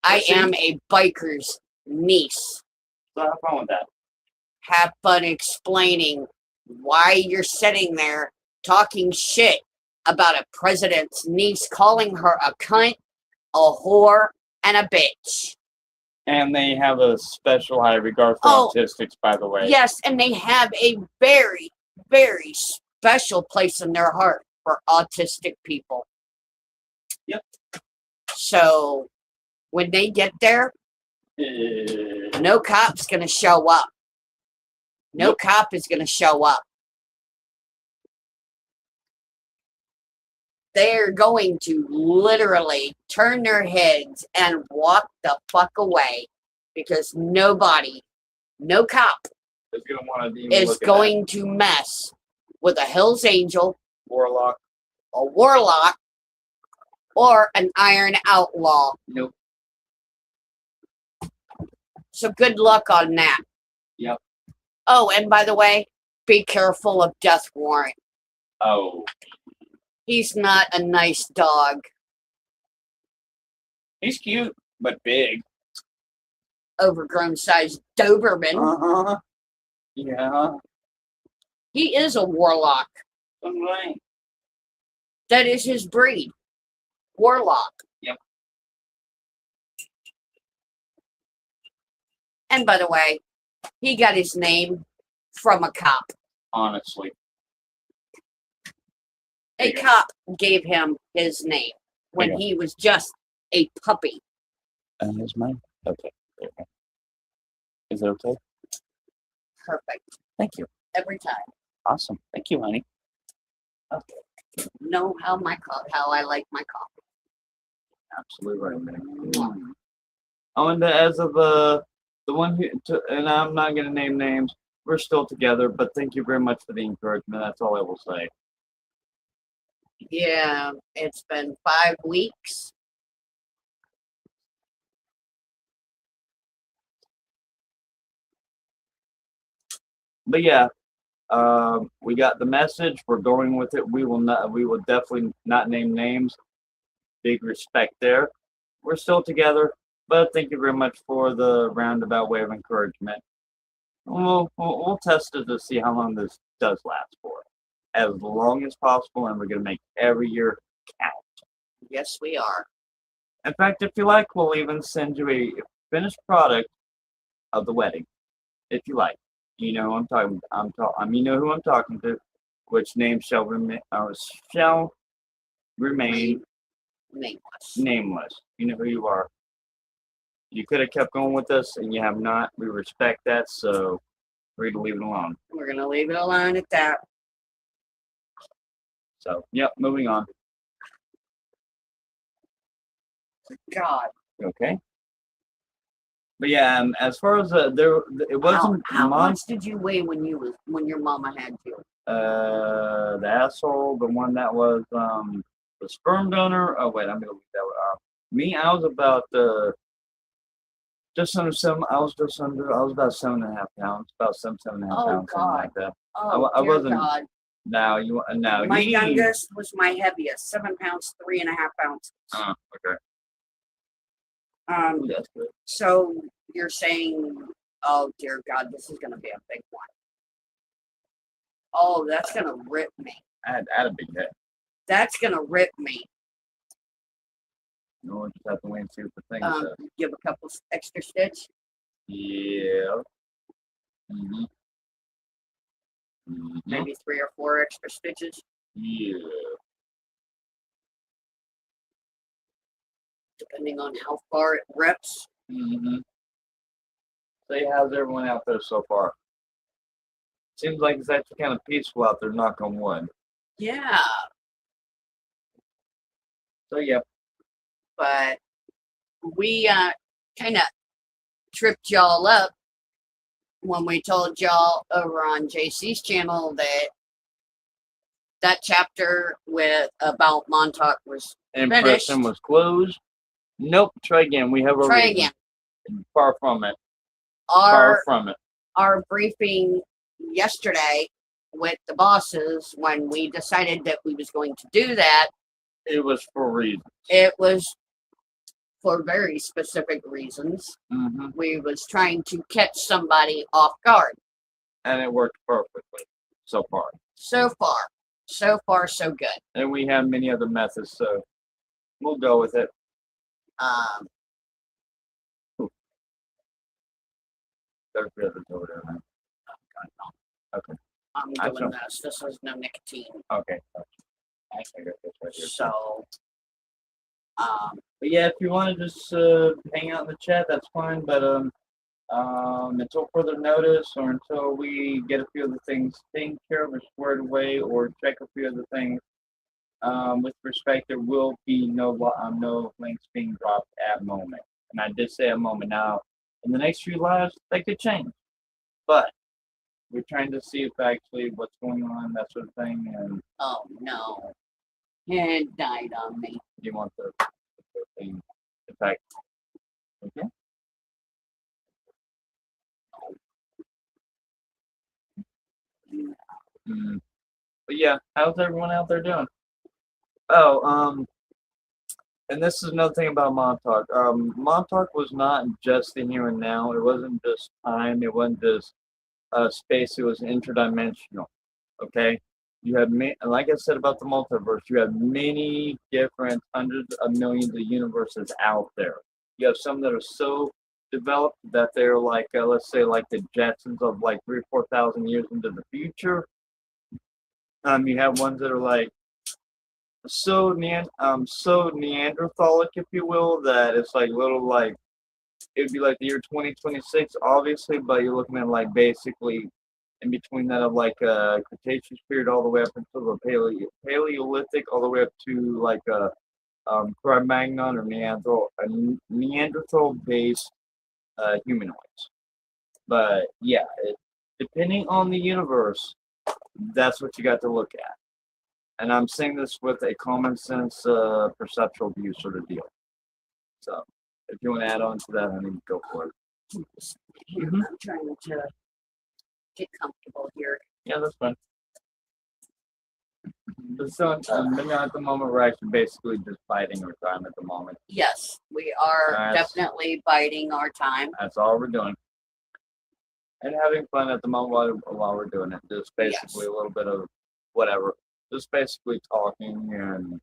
I am a biker's niece. So have fun with that. Have fun explaining why you're sitting there talking shit about a president's niece, calling her a cunt, a whore, and a bitch. And they have a special high regard for autistics, by the way. Yes, and they have a very, very special place in their heart for autistic people. Yep. So when they get there, no cop's going to show up. No cop is going to show up. They're going to literally turn their heads and walk the fuck away because nobody, no cop is going to mess with a Hell's Angel, Warlock, a Warlock, or an Iron Outlaw. Nope. So good luck on that. Yep. Oh, and by the way, be careful of Death Warrant. Oh. He's not a nice dog. He's cute, but big. Overgrown sized Doberman. Yeah. He is a Warlock. Right. That is his breed. Warlock. Yep. And by the way, he got his name from a cop. Honestly. A cop gave him his name when he was just a puppy. Here's mine. Okay. Is it okay? Perfect. Thank you. Every time. Awesome. Thank you, honey. Okay. Know how I like my coffee. Absolutely right. Oh, and as of the one who, and I'm not going to name names, we're still together, but thank you very much for the encouragement. That's all I will say. Yeah, it's been 5 weeks. But yeah, we got the message. We're going with it. We will definitely not name names. Big respect there. We're still together, but thank you very much for the roundabout way of encouragement. We'll test it to see how long this does last for. As long as possible, and we're going to make every year count. Yes, we are. In fact, if you like, we'll even send you a finished product of the wedding, if you like. You know who I'm talking. You know who I'm talking to. Which name shall remain Nameless. nameless. You know who you are. You could have kept going with us, and you have not. We respect that, so we're going to leave it alone. We're going to leave it alone at that. So, yep, moving on. God. Okay. But yeah, as far as it wasn't. How much did you weigh when your mama had you? The asshole, the one that was the sperm donor. Oh wait, I'm gonna leave that one. Me, I was about just under seven. I was about 7.5 pounds, about 7.5 pounds, something like that. Oh, I wasn't. God. Now My youngest was my heaviest, 7 pounds, 3.5 pounds. Okay. That's good. So you're saying, oh dear God, this is gonna be a big one. Oh, that's gonna rip me. I had a big head. That's gonna rip me. No, we'll just have to wait and see what the thing says. Give a couple extra stitch. Yeah. Maybe 3 or 4 extra stitches. Yeah. Depending on how far it rips. Say, how's everyone out there so far? Seems like it's actually kind of peaceful out there, knock on wood. Yeah. So, yeah. But we kind of tripped y'all up when we told y'all over on JC's channel that chapter about Montauk was finished. Impression was closed. Nope. Try again. We have a Try reason. again. Far from it. Our Far from it. Our briefing yesterday with the bosses, when we decided that we was going to do that, It was for reasons. it was for very specific reasons. We was trying to catch somebody off guard. And it worked perfectly so far. So far, so good. And we have many other methods, so we'll go with it. There's the others over there, man. Okay. I'm doing this. This has no nicotine. Okay. Actually, I got this right here. So, but yeah, if you want to just hang out in the chat, that's fine. But until further notice, or until we get a few of the things taken care of or squared away, or check a few of the things, with respect, there will be no links being dropped at moment. And I did say a moment. Now, in the next few lives, that could change. But we're trying to see if actually what's going on, that sort of thing. And oh no, it died on me. You want the thing, in fact, okay. But yeah, how's everyone out there doing? Oh, and this is another thing about Montauk. Montauk was not just the here and now. It wasn't just time. It wasn't just space. It was interdimensional. Okay, you have like I said about the multiverse. You have many different hundreds of millions of universes out there. You have some that are so developed that they're like, let's say, like the Jetsons of like 3,000 or 4,000 years into the future. You have ones that are like so Neanderthalic, if you will, that it's like little like it would be like the year 2026, obviously, but you're looking at like basically in between that of like a Cretaceous period all the way up until the Paleolithic, all the way up to like a Cro-Magnon or Neanderthal-based humanoids. But yeah, depending on the universe, that's what you got to look at. And I'm saying this with a common sense, perceptual view sort of deal. So, if you want to add on to that, I mean, go for it. I'm trying to get comfortable here. Yeah, that's fine. So, at the moment, we're actually basically just biding our time at the moment. Yes, we are definitely biding our time. That's all we're doing. And having fun at the moment while we're doing it. Just basically a little bit of whatever. Just basically talking and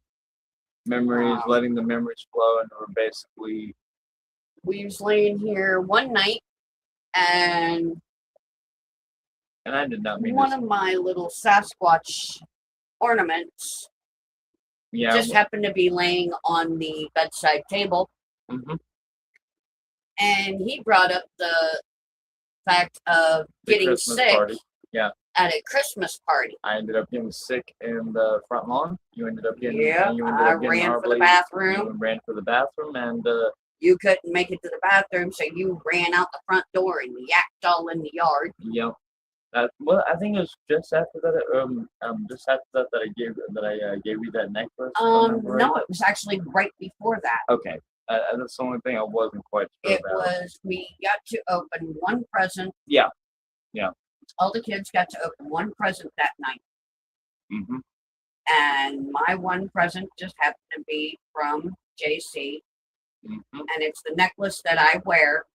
memories, letting the memories flow, and we're basically. We was laying here one night, and I did not mean one of my little Sasquatch ornaments just happened to be laying on the bedside table. And he brought up the fact of The getting Christmas sick party. Yeah. at a Christmas party. I ended up getting sick in the front lawn. You ended up getting. Yeah, You ended I up getting ran for the horribly. bathroom. You ran for the bathroom, and You couldn't make it to the bathroom, so you ran out the front door and yacked all in the yard. yep. Well, I think it was just after that. Just after that I gave you that necklace. if I remember right. No, it was actually right before that. Okay. That's the only thing I wasn't quite sure It about. was, we got to open one present. Yeah. Yeah. All the kids got to open one present that night. Mm-hmm. And my one present just happened to be from JC. Mm-hmm. And it's the necklace that I wear.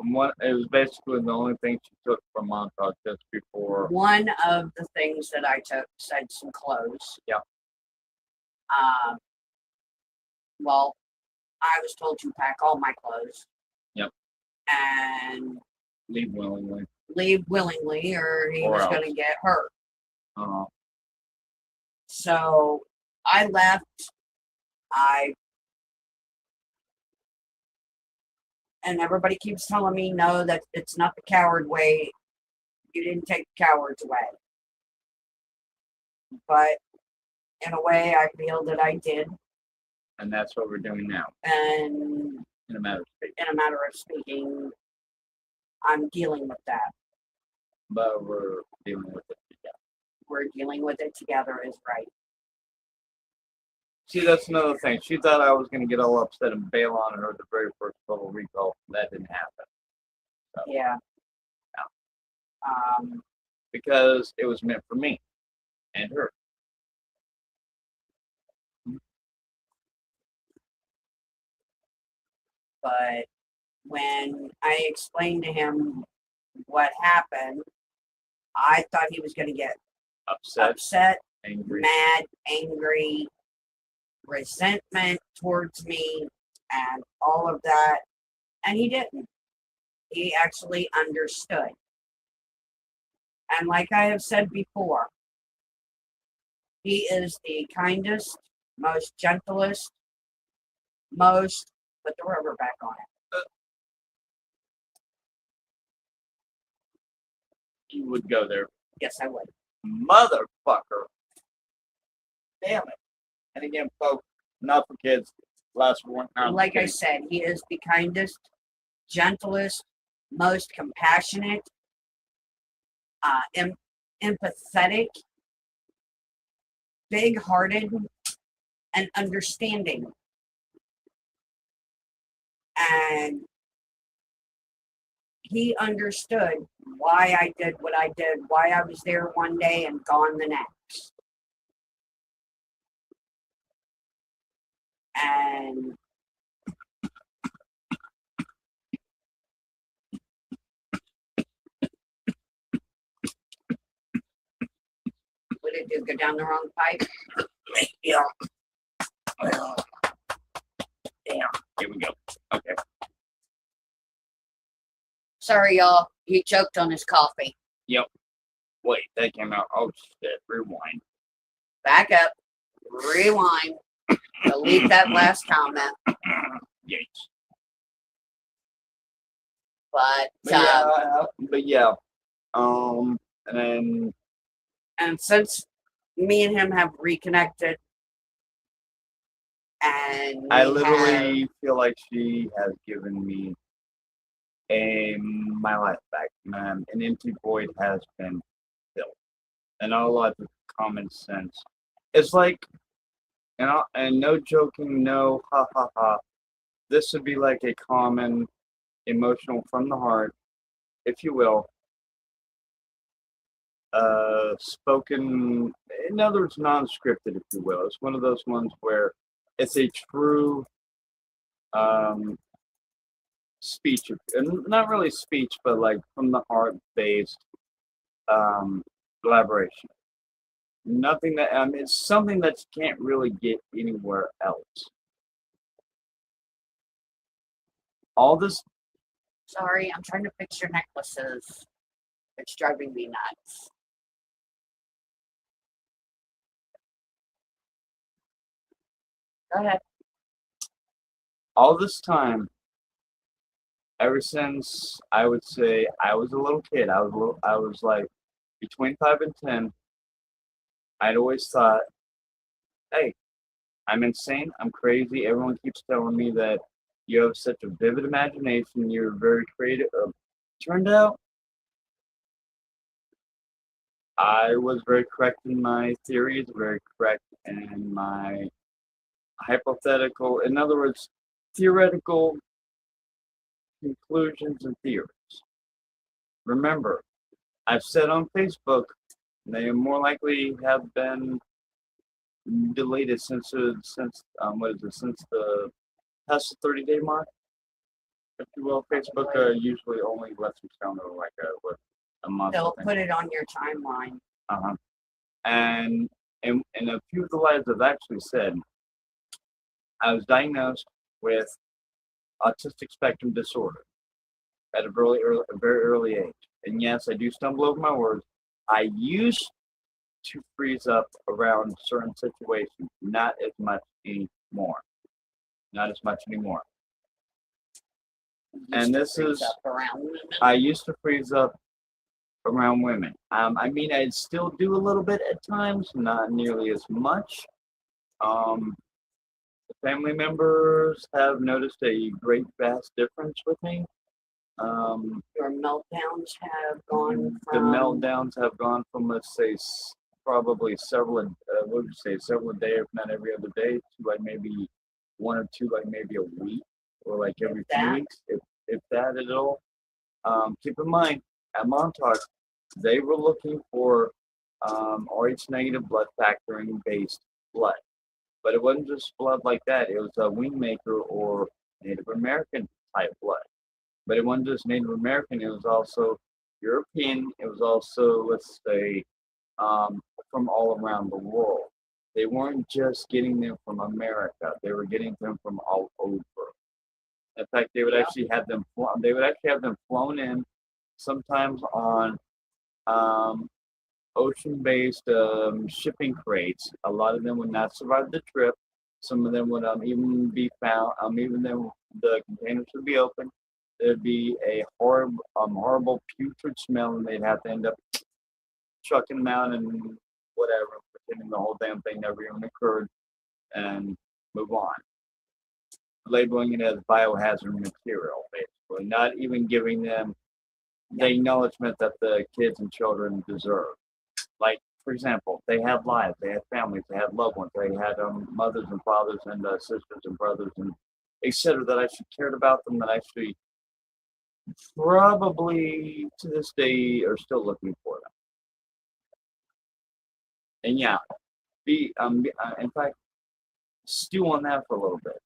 It was basically the only thing she took from Montauk just before. One of the things that I took said some clothes. Yeah. Well, I was told to pack all my clothes. Yep. And leave willingly. Leave willingly, or he Or was else. going to get hurt. Uh-huh. So I left. And everybody keeps telling me, no, that it's not the coward way. You didn't take the coward's way. But in a way, I feel that I did. And that's what we're doing now. And in a matter of speaking, I'm dealing with that. But we're dealing with it together. We're dealing with it together is right. See, that's another thing. She thought I was going to get all upset and bail on her the very first total recall. That didn't happen. So, Yeah. because it was meant for me and her. But when I explained to him what happened, I thought he was going to get upset, angry, mad, angry, resentment towards me, and all of that. And he didn't. He actually understood. And like I have said before, he is the kindest, most gentlest, put the rubber back on it. You would go there. Yes, I would. Motherfucker. Damn it. And again, folks, not for kids. Last one. Like I said, he is the kindest, gentlest, most compassionate, empathetic, big-hearted, and understanding. And he understood why I did what I did, why I was there one day and gone the next. And would it do go down the wrong pipe? Yeah. Well, damn. Here we go. Okay. Sorry, y'all. He choked on his coffee. Yep. Wait, that came out. Oh, shit. Rewind. Back up. Rewind. Delete that last comment. Yes. But yeah. And then. And since me and him have reconnected, and I literally feel like she has given me my life back. An empty void has been filled. And a lot of common sense. It's like, and no joking, no ha ha ha. This would be like a common emotional from the heart, if you will, spoken, in other words, non-scripted, if you will. It's one of those ones where it's a true speech, and not really speech, but like from the heart based collaboration. Nothing that it's something that you can't really get anywhere else. All this. Sorry, I'm trying to fix your necklaces. It's driving me nuts. Go ahead. All this time, ever since I would say I was a little kid. I was like between 5 and 10. I'd always thought, hey, I'm insane. I'm crazy. Everyone keeps telling me that you have such a vivid imagination. You're very creative. Turned out I was very correct in my theories, very correct in my hypothetical, in other words, theoretical conclusions and theories. Remember, I've said on Facebook they more likely have been deleted since since the past the 30-day mark, if you will. Facebook usually only lets them down to like a month. They'll put it on your timeline. Uh-huh. And a few of the lives I've actually said, I was diagnosed with autistic spectrum disorder at a very early age. And yes, I do stumble over my words. I used to freeze up around certain situations, not as much anymore. Not as much anymore. And this is, I used to freeze up around women. I mean, I still do a little bit at times, not nearly as much. The family members have noticed a great vast difference with me. Your meltdowns have gone The from meltdowns have gone from, let's say, probably several, what would you say, several a day, if not every other day, to like maybe one or two, like maybe a week, or like every few weeks, if that at all. Keep in mind, at Montauk, they were looking for Rh negative blood factoring based blood. But it wasn't just blood like that. It was a Wingmaker or Native American type blood. But it wasn't just Native American. It was also European. It was also, let's say, from all around the world. They weren't just getting them from America. They were getting them from all over. In fact, they would actually have them. They would actually have them flown in, sometimes on ocean-based shipping crates. A lot of them would not survive the trip. Some of them would even be found. Even then, the containers would be open. There'd be a horrible putrid smell, and they'd have to end up chucking them out and whatever, pretending the whole damn thing never even occurred, and move on. Labeling it as biohazard material, basically, not even giving them the acknowledgement that the kids and children deserve. Like, for example, they had lives, they had families, they had loved ones, they had mothers and fathers and sisters and brothers and etc. that actually cared about them, that actually probably to this day are still looking for them. And yeah, in fact, stew on that for a little bit.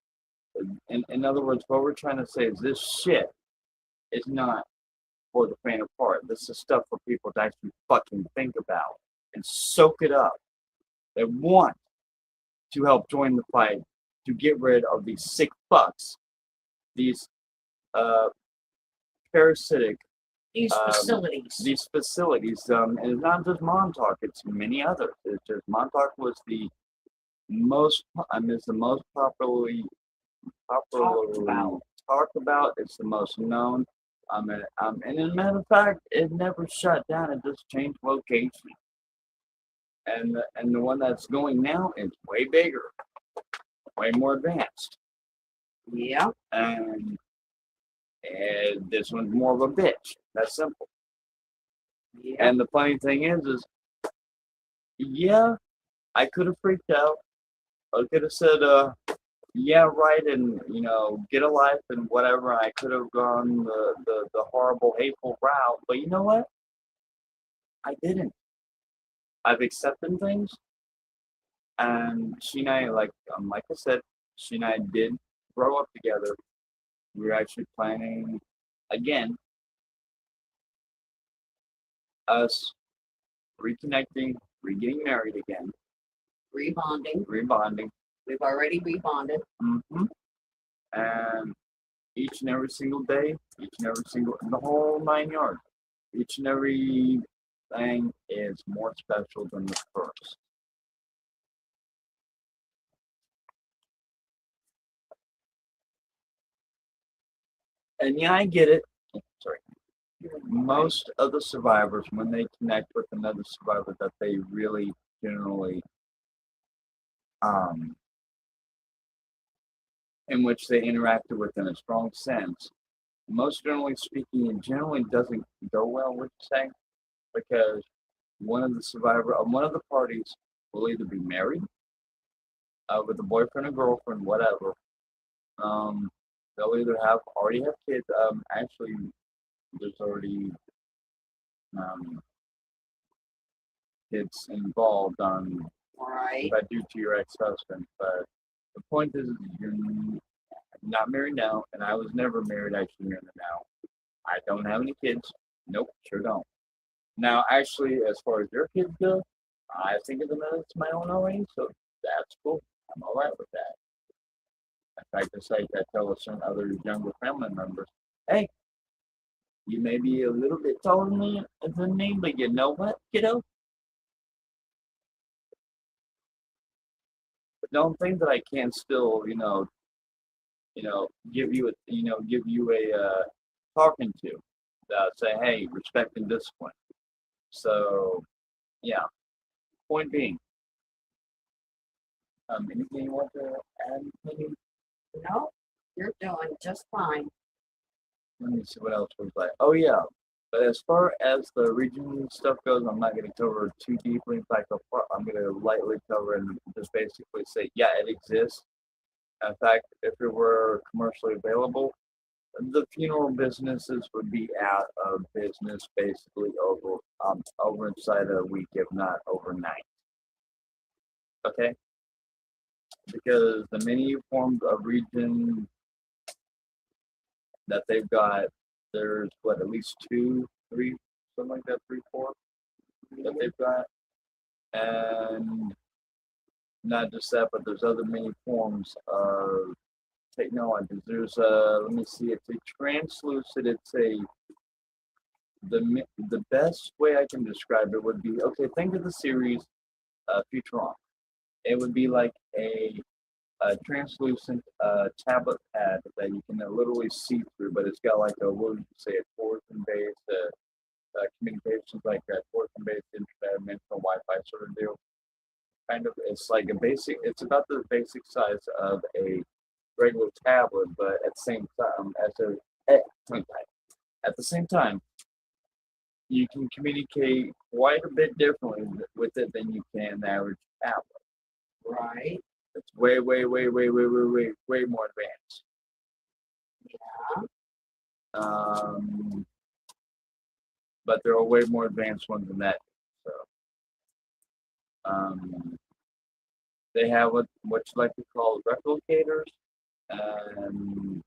In other words, what we're trying to say is this shit is not for the faint of heart. This is stuff for people to actually fucking think about and soak it up. They want to help join the fight to get rid of these sick fucks, these parasitic facilities. These facilities, and it's not just Montauk; it's many others. It's just Montauk was the most, it's the most popularly talked about. It's the most known. And as a matter of fact, it never shut down. It just changed location. And the one that's going now is way bigger, way more advanced. Yeah. And this one's more of a bitch. That's simple. Yeah. And the funny thing is yeah, I could have freaked out. I could have said, yeah, right, and get a life and whatever. I could have gone the horrible, hateful route, but you know what? I didn't. I've accepted things, and she and I, like I said, she and I did grow up together. We were actually planning again us reconnecting, getting married again, rebonding. We've already rebonded. Mm-hmm. And each and every single day, the whole 9 yards, each and every thing is more special than the first. And yeah, I get it. Sorry. Most of the survivors, when they connect with another survivor that they really generally, um, in which they interacted with in a strong sense, most generally speaking, it generally doesn't go well, would you say? Because one of the parties will either be married with a boyfriend or girlfriend, whatever. Um, they'll either already have kids. Actually, there's already um, kids involved on Right. if I do to your ex-husband. But the point is, you're not married now, and I was never married. Actually, here and now, I don't have any kids. Nope, sure don't. Now, actually, as far as your kids go, I think of them as my own already, so that's cool. I'm all right with that. In fact, it's like I tell some other younger family members, hey, you may be a little bit taller than me, but you know what, kiddo? Don't think that I can't still, give you a talking to. Say, hey, respect and discipline. So, yeah. Point being, anything you want to add? Maybe? No, you're doing just fine. Let me see what else was like. Oh yeah, but as far as the region stuff goes, I'm not going to cover too deeply. In fact, I'm going to lightly cover and just basically say, yeah, it exists. In fact, if it were commercially available, the funeral businesses would be out of business basically over inside a week, if not overnight. Okay, because the many forms of region that they've got, there's what at least two, three, something like that, three, four that they've got, and not just that, but there's other many forms of technologies. There's let me see, it's a translucent. It's a the best way I can describe it would be okay. Think of the series Futurama. It would be like a translucent tablet pad that you can literally see through, but it's got like what would you say, a torsion-based communications, like a torsion-based internet, dimensional Wi-Fi sort of deal. Kind of, it's like a basic. It's about the basic size of a regular tablet, but at the same time, at the same time, you can communicate quite a bit differently with it than you can the average tablet. Right. It's way, way, way, way, way, way, way, way more advanced. Yeah. But there are way more advanced ones than that. So, they have what you like to call replicators, and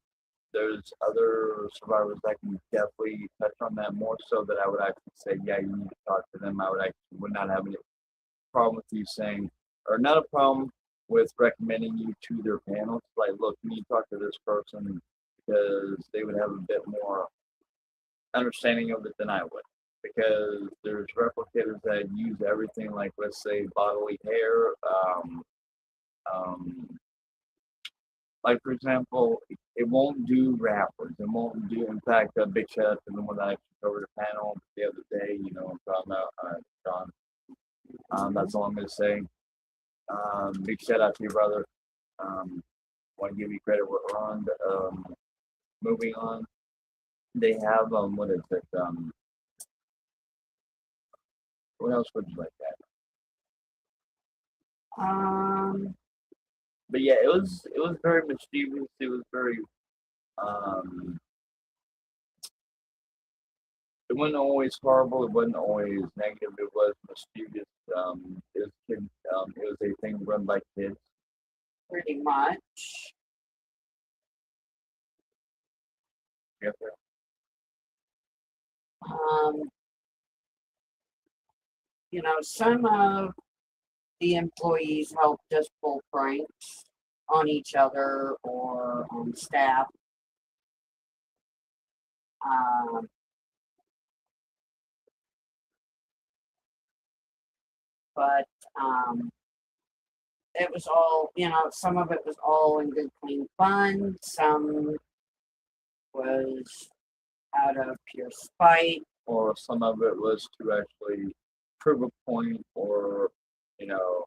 there's other survivors that can definitely touch on that more so that I would actually say, yeah, you need to talk to them. Would not have any problem with you saying, or not a problem with recommending you to their panels. Like, look, you need to talk to this person because they would have a bit more understanding of it than I would. Because there's replicators that use everything, like let's say bodily hair. Like for example, it won't do rappers. It won't do. In fact, a big shout out to the one that actually covered the panel the other day. You know, I'm talking about John. That's all I'm gonna say. Big shout out to your brother. Want to give you credit where we're on. Moving on, they have what is it? What else would you like that? But yeah, it was very mischievous. It was very it wasn't always horrible. It wasn't always negative. It was mischievous. It was a thing run by kids. Pretty much. Yep. Some of the employees helped us pull pranks on each other or on staff. But it was all, some of it was all in good, clean fun. Some was out of pure spite. or some of it was to actually prove a point, or you know,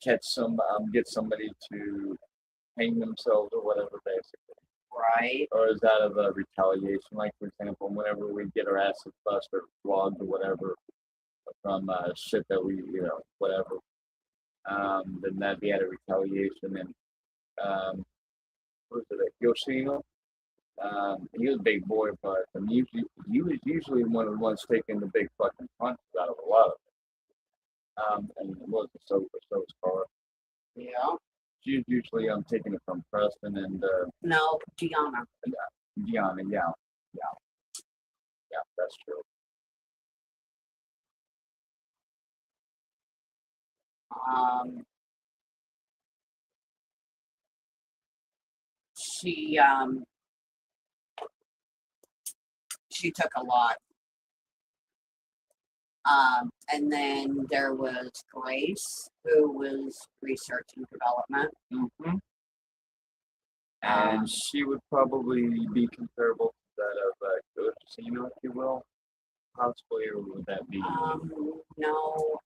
get somebody to hang themselves or whatever, basically. Right. Or is that of a retaliation? Like, for example, whenever we get our asses bust or flogged or whatever from shit that we, whatever, then that'd be out of retaliation. And what was it, Yoshino? He was a big boy, but he was usually one of the ones taking the big fucking punches out of a lot of it. And it was so his car. Yeah. She's usually taking it from Preston and No, Gianna. Gianna. Yeah, that's true. She took a lot. And then there was Grace, who was research and development. Mm-hmm. And she would probably be comparable to that of Casino, if you will, possibly, or would that be? No.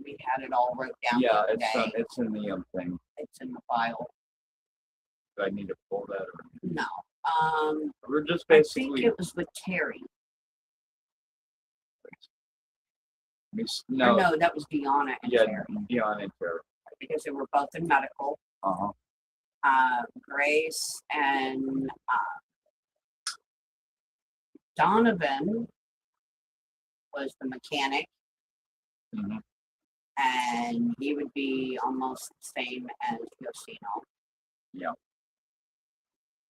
We had it all wrote down. Yeah, it's in the thing. It's in the file. Do I need to pull that? Or? No. We're just basically. I think it was with Terry. No, that was Deanna and Terry. Deanna and Terry. Because they were both in medical. Grace and Donovan was the mechanic. Mm-hmm. And he would be almost the same as Yoshino. Yeah.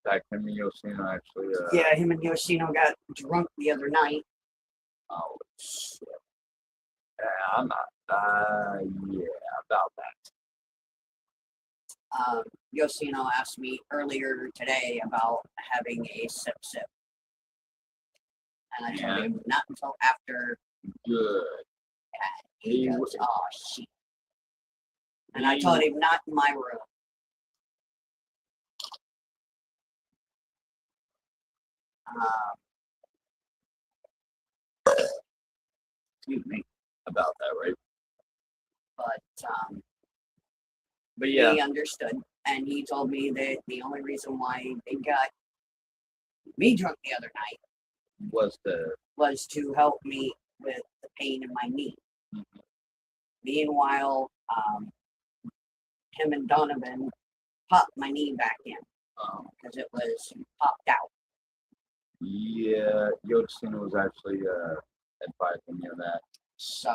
That him and Yoshino actually. Yeah, him and Yoshino got drunk the other night. Oh shit. I'm not. Yeah, about that. Yoshino asked me earlier today about having a sip, and I told him not until after. Good. He goes, "Oh shit!" And I told him not in my room. Excuse me about that, right? But yeah, he understood, and he told me that the only reason why they got me drunk the other night was to help me with the pain in my knee. Mm-hmm. Meanwhile, him and Donovan popped my knee back in because it was popped out. Yeah, Yoshino was actually advising me on that. So,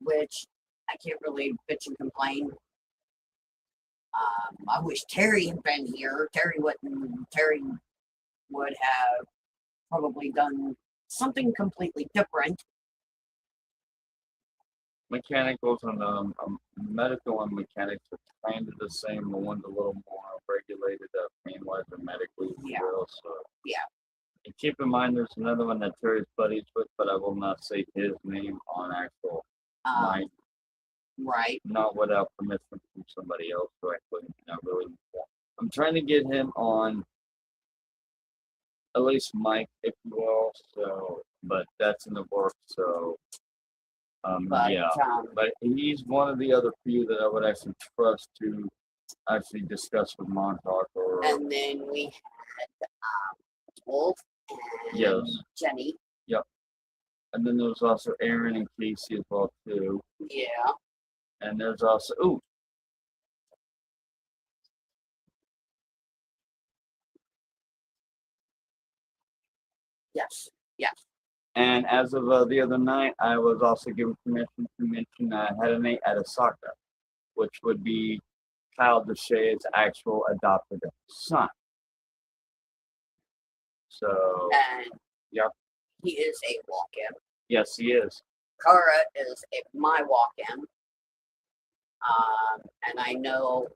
which I can't really bitch and complain. I wish Terry had been here. Terry would have probably done something completely different. Mechanicals and medical and mechanics are kind of the same. The one's a little more regulated pain-wise or medically, if you will. So yeah. And keep in mind, there's another one that Terry's buddies with, but I will not say his name on actual mic. Right. Not without permission from somebody else. So I couldn't. I'm trying to get him on at least mic, if you will. So, but that's in the works. So. But he's one of the other few that I would actually trust to actually discuss with Montauk. And then we had Wolf and Jenny. Yep. And then there's also Aaron and Casey as well too. Yeah. And there's also Yes. And as of the other night, I was also given permission to mention Hedene Adesaka, which would be Kyle Deshay's actual adopted son. So, and he is a walk-in. Yes, he is. Kara is my walk-in. And I know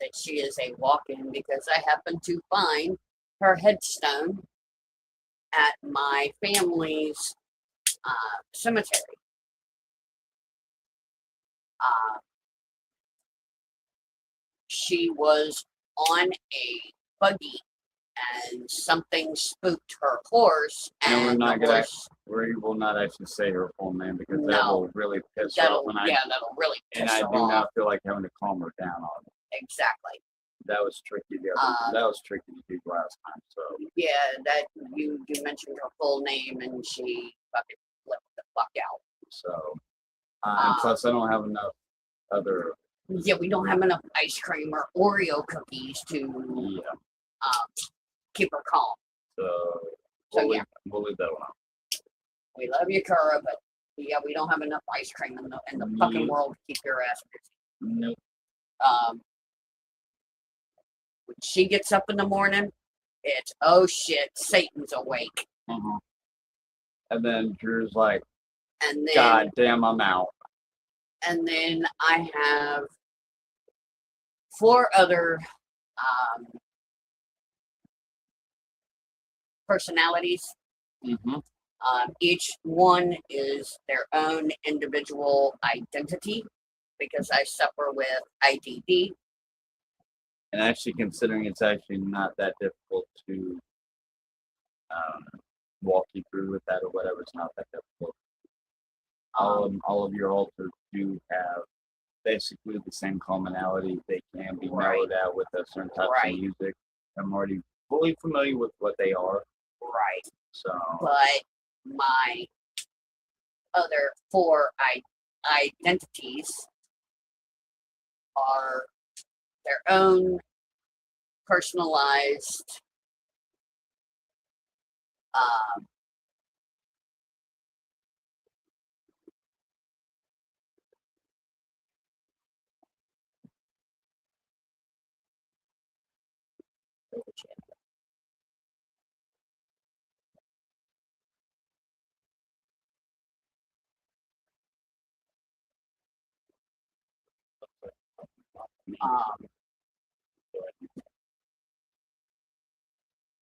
that she is a walk-in because I happened to find her headstone at my family's cemetery. she was on a buggy and something spooked her horse, And we're and not the gonna. horse. We will not actually say her full name because that No. will really piss her off. That'll really piss And I her do off. not feel like having to calm her down on it. Exactly. That was tricky. That was tricky to do last time. So Yeah, that you mentioned her full name and she fucking flipped the fuck out. So, and plus I don't have enough other. Yeah, we don't have enough ice cream or Oreo cookies to keep her calm. So we'll leave that one out. We love you, Kara, but yeah, we don't have enough ice cream in the fucking world to keep your ass busy. Nope. When she gets up in the morning, it's oh shit, Satan's awake. And then Drew's like, and then God damn, I'm out. And then I have 4 other personalities. Each one is their own individual identity because I suffer with IDD. And actually, considering it's actually not that difficult to walk you through with that or whatever, it's not that difficult. All of your alters do have basically the same commonality. They can be mellowed out with a certain type of music. I'm already fully familiar with what they are. Right. So, but my other 4 identities are their own personalized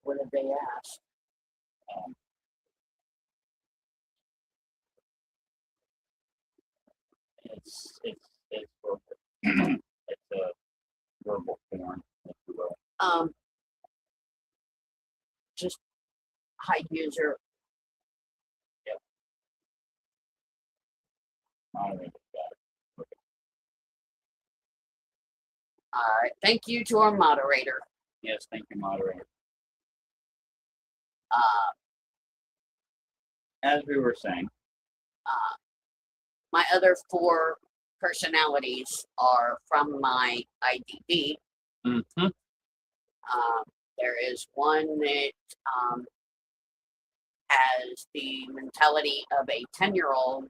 what did they ask? it's verbal. It's a verbal form, if you will. Just high user. Yep. Moderator got it. Okay. All right. Thank you to our moderator. Yes, thank you, moderator. As we were saying, my other 4 personalities are from my IDD. There is one that has the mentality of a 10-year-old,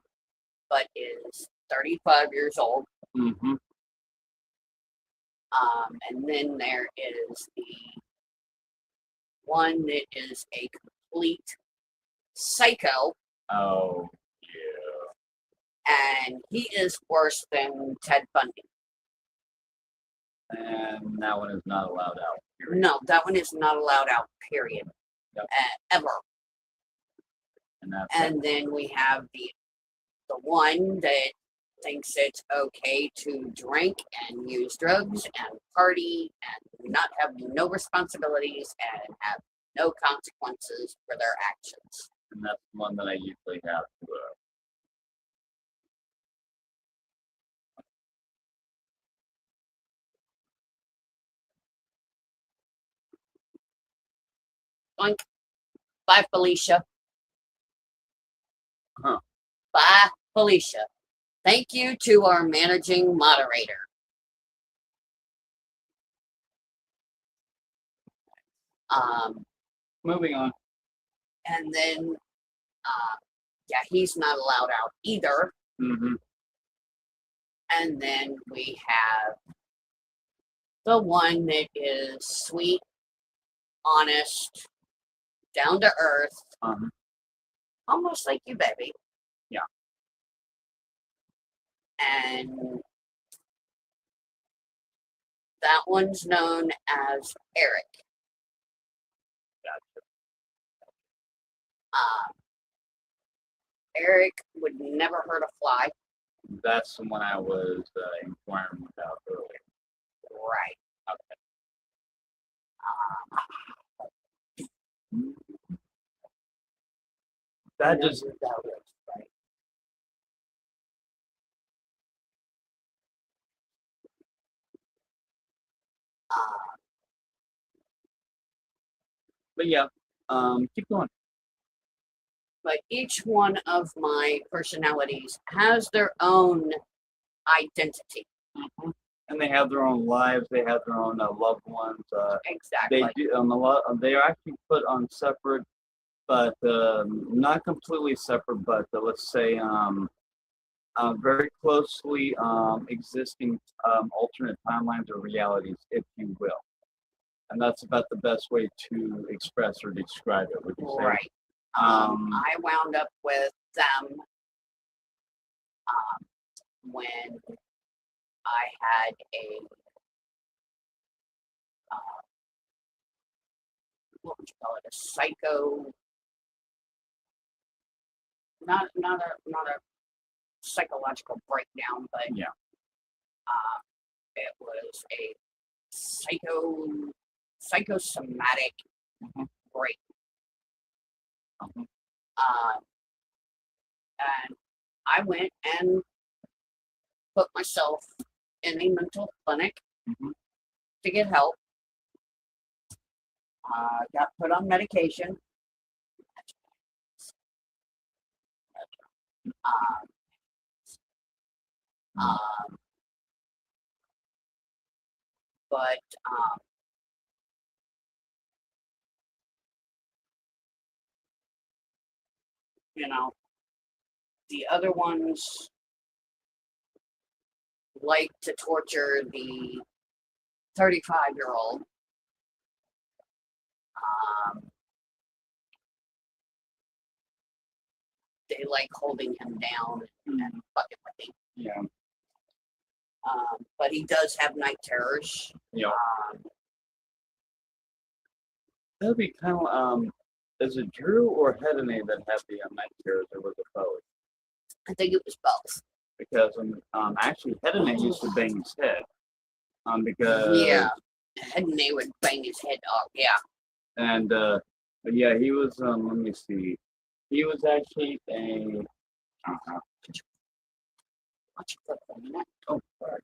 but is 35 years old. And then there is the one that is a complete psycho. Oh, yeah. And he is worse than Ted Bundy. And that one is not allowed out. Period. No, that one is not allowed out, period. Yep. Ever. And then we have the one that thinks it's okay to drink and use drugs and party and not have no responsibilities and have no consequences for their actions. And that's the one that I usually have to Boink. Bye, Felicia. Bye, Felicia. Thank you to our managing moderator. Moving on. And then, yeah, he's not allowed out either. And then we have the one that is sweet, honest, down to earth, almost like you, baby. Yeah. And that one's known as Eric. Gotcha. Eric would never hurt a fly. That's the one I was inquiring about earlier. Right. That just but yeah, keep going. But each one of my personalities has their own identity. Mhm. And they have their own lives. They have their own loved ones. Exactly. They do a lot. They are actually put on separate, but not completely separate. But let's say very closely existing alternate timelines or realities, if you will. And that's about the best way to express or describe it. Would you say? Right. I wound up with them when I had a what would you call it? A psycho, not a psychological breakdown, but Yeah. it was a psychosomatic break. Um, and I went and put myself in a mental clinic to get help. Got put on medication. Um, um, but you know, the other ones like to torture the 35-year-old. They like holding him down and fucking with him. Yeah. But he does have night terrors. Yeah. That'd be kind of is it Drew or Hedene that had the night terrors, or was it both? I think it was both. Because actually Hedene used to bang his head. Because yeah, and they would bang his head off. Yeah. And but yeah, he was let me see. He was actually a Watch it for a minute. oh sorry.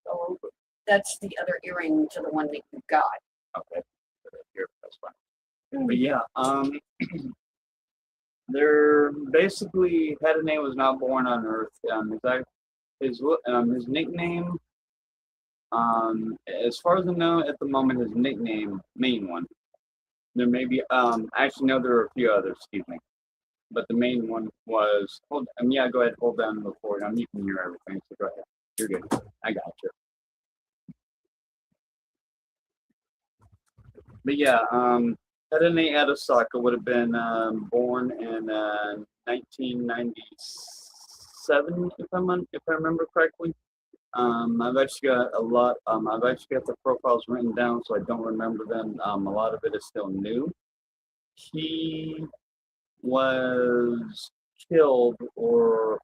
Oh, that's the other earring to the one that you got. Okay. Here, that's fine. But yeah, they're basically Hedene was not born on Earth. His nickname, as far as I know at the moment, his nickname, main one. There may be actually no, there are a few others. Excuse me, but the main one was yeah. Go ahead, hold down the record. You can hear everything, so go ahead. You're good. I got you. But yeah, Hedene Adesaka would have been born in 1997, if I remember correctly. I've actually got a lot. I've actually got the profiles written down, so I don't remember them. A lot of it is still new. He was killed or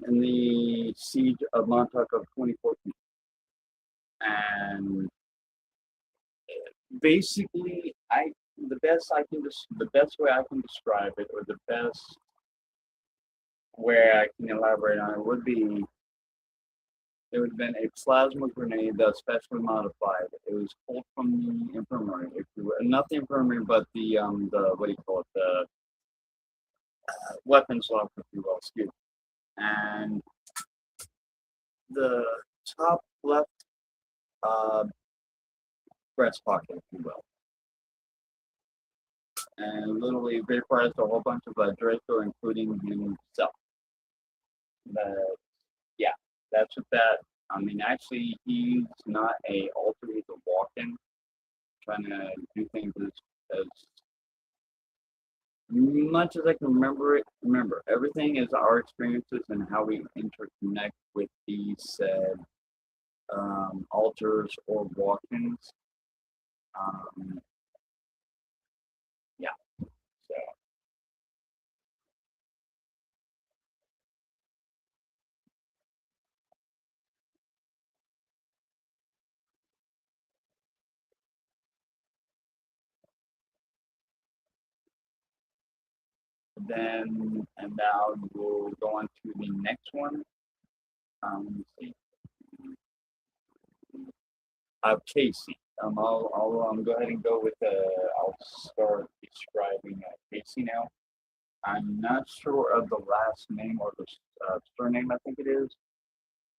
in the siege of Montauk of 2014, and basically, the best way I can describe it, or the best way I can elaborate on it would be. It would have been a plasma grenade that's specially modified. It was pulled from the infirmary, not the infirmary, but the what do you call it, the weapons locker, if you will. Excuse me. And the top left breast pocket, if you will, and literally vaporized a whole bunch of Draco, including himself. But yeah, that's what that. I mean, actually, he's not a alter; he's a walk-in, trying to do things as much as I can remember it. Remember, everything is our experiences and how we interconnect with these said alters or walk-ins. Yeah. So Then, and now we'll go on to the next one. Let me see. Casey. I'll go ahead and go with I'll start describing Casey now. I'm not sure of the last name or the surname. I think it is.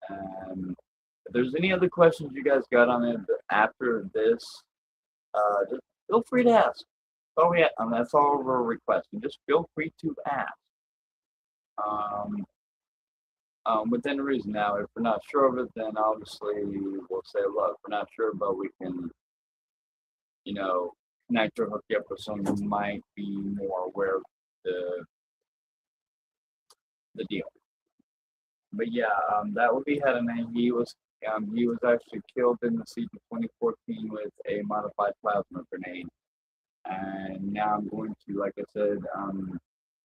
If there's any other questions you guys got on it after this, just feel free to ask. Oh yeah, that's all we're requesting. Just feel free to ask. Within reason. Now, if we're not sure of it, then obviously we'll say, look, we're not sure, but we can, connect or hook you up with someone who might be more aware of the deal. But yeah, that would be Hedda. He was actually killed in the siege of 2014 with a modified plasma grenade. And now I'm going to, like I said,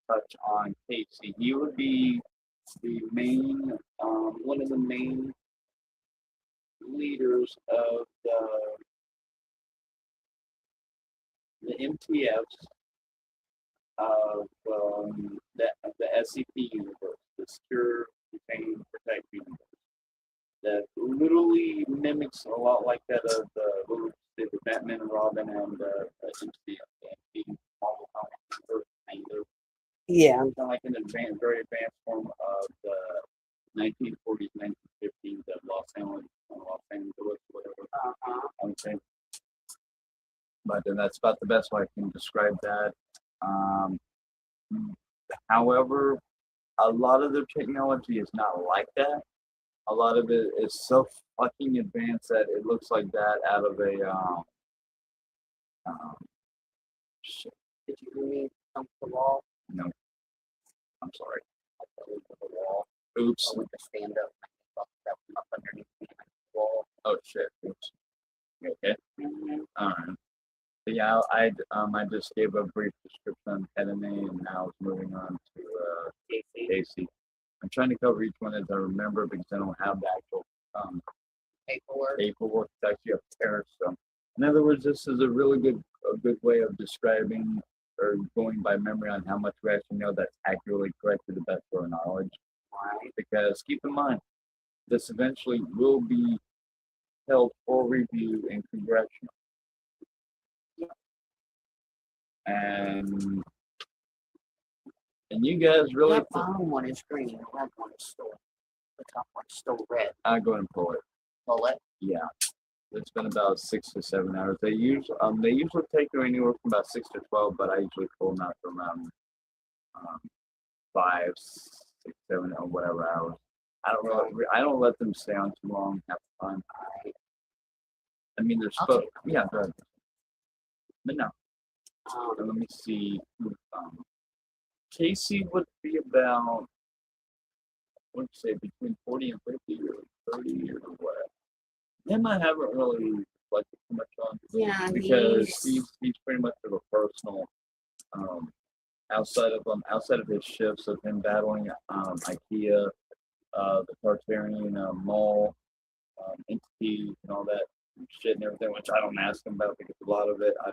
touch on Casey. He would be the main, one of the main leaders of the MTFs of the SCP universe, the Secure, Contain, Protect universe. That literally mimics a lot like that of the Batman and Robin and MCF, Marvel Comics, kind of. Yeah. Kind of like an very advanced form of the 1940s, 1950s, Los Angeles, whatever. Okay. But that's about the best way I can describe that. However, a lot of their technology is not like that. A lot of it is so fucking advanced that it looks like that out of a shit. Did you read Thump the Wall? No, I'm sorry. I fell into the wall. Oops. I went to stand up. I up underneath the wall. Oh shit. Oops. You okay? Mm-hmm. All right. But yeah, I just gave a brief description on Hedane, and now it's moving on to Casey. I'm trying to cover each one as I remember because I don't have the actual paperwork. It's actually upstairs. So, in other words, this is a really good way of describing or going by memory on how much we actually know that's accurately correct to the best of our knowledge. Right. Because keep in mind, this eventually will be held for review in congressional. And you guys really. The bottom one is green. The red one is still. The top one's still red. I'll go and pull it. Pull it. Yeah, it's been about 6 to 7 hours. They usually take anywhere from about 6 to 12, but I usually pull them out for around 5, 6, 7, or whatever hours. I don't let them stay on too long half the time. I mean, they're supposed. Yeah, go ahead. But no. Let me see. Casey would be about, let's say, between 40 and 50 or 30 or what. Him, I haven't really reflected too much on. Yeah, because he's pretty much of a personal. Outside of his shifts of him battling IKEA, the Tartarian mall entities and all that shit and everything, which I don't ask him about because a lot of it I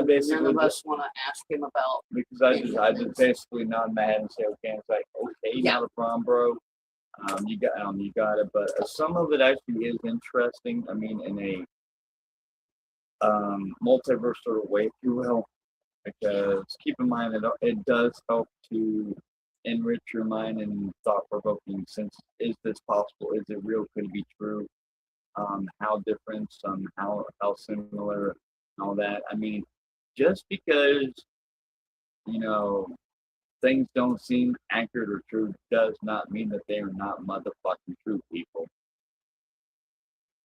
basically none of us want to ask him about because I just basically nod my head and say okay, and it's like okay, not a problem, bro. You got it, but some of it actually is interesting. I mean, in a multiverse sort of way, if you will, because keep in mind it does help to enrich your mind and thought-provoking. Since is this possible? Is it real? Could it be true? How different? How similar? And all that. I mean, just because things don't seem accurate or true does not mean that they are not motherfucking true, people.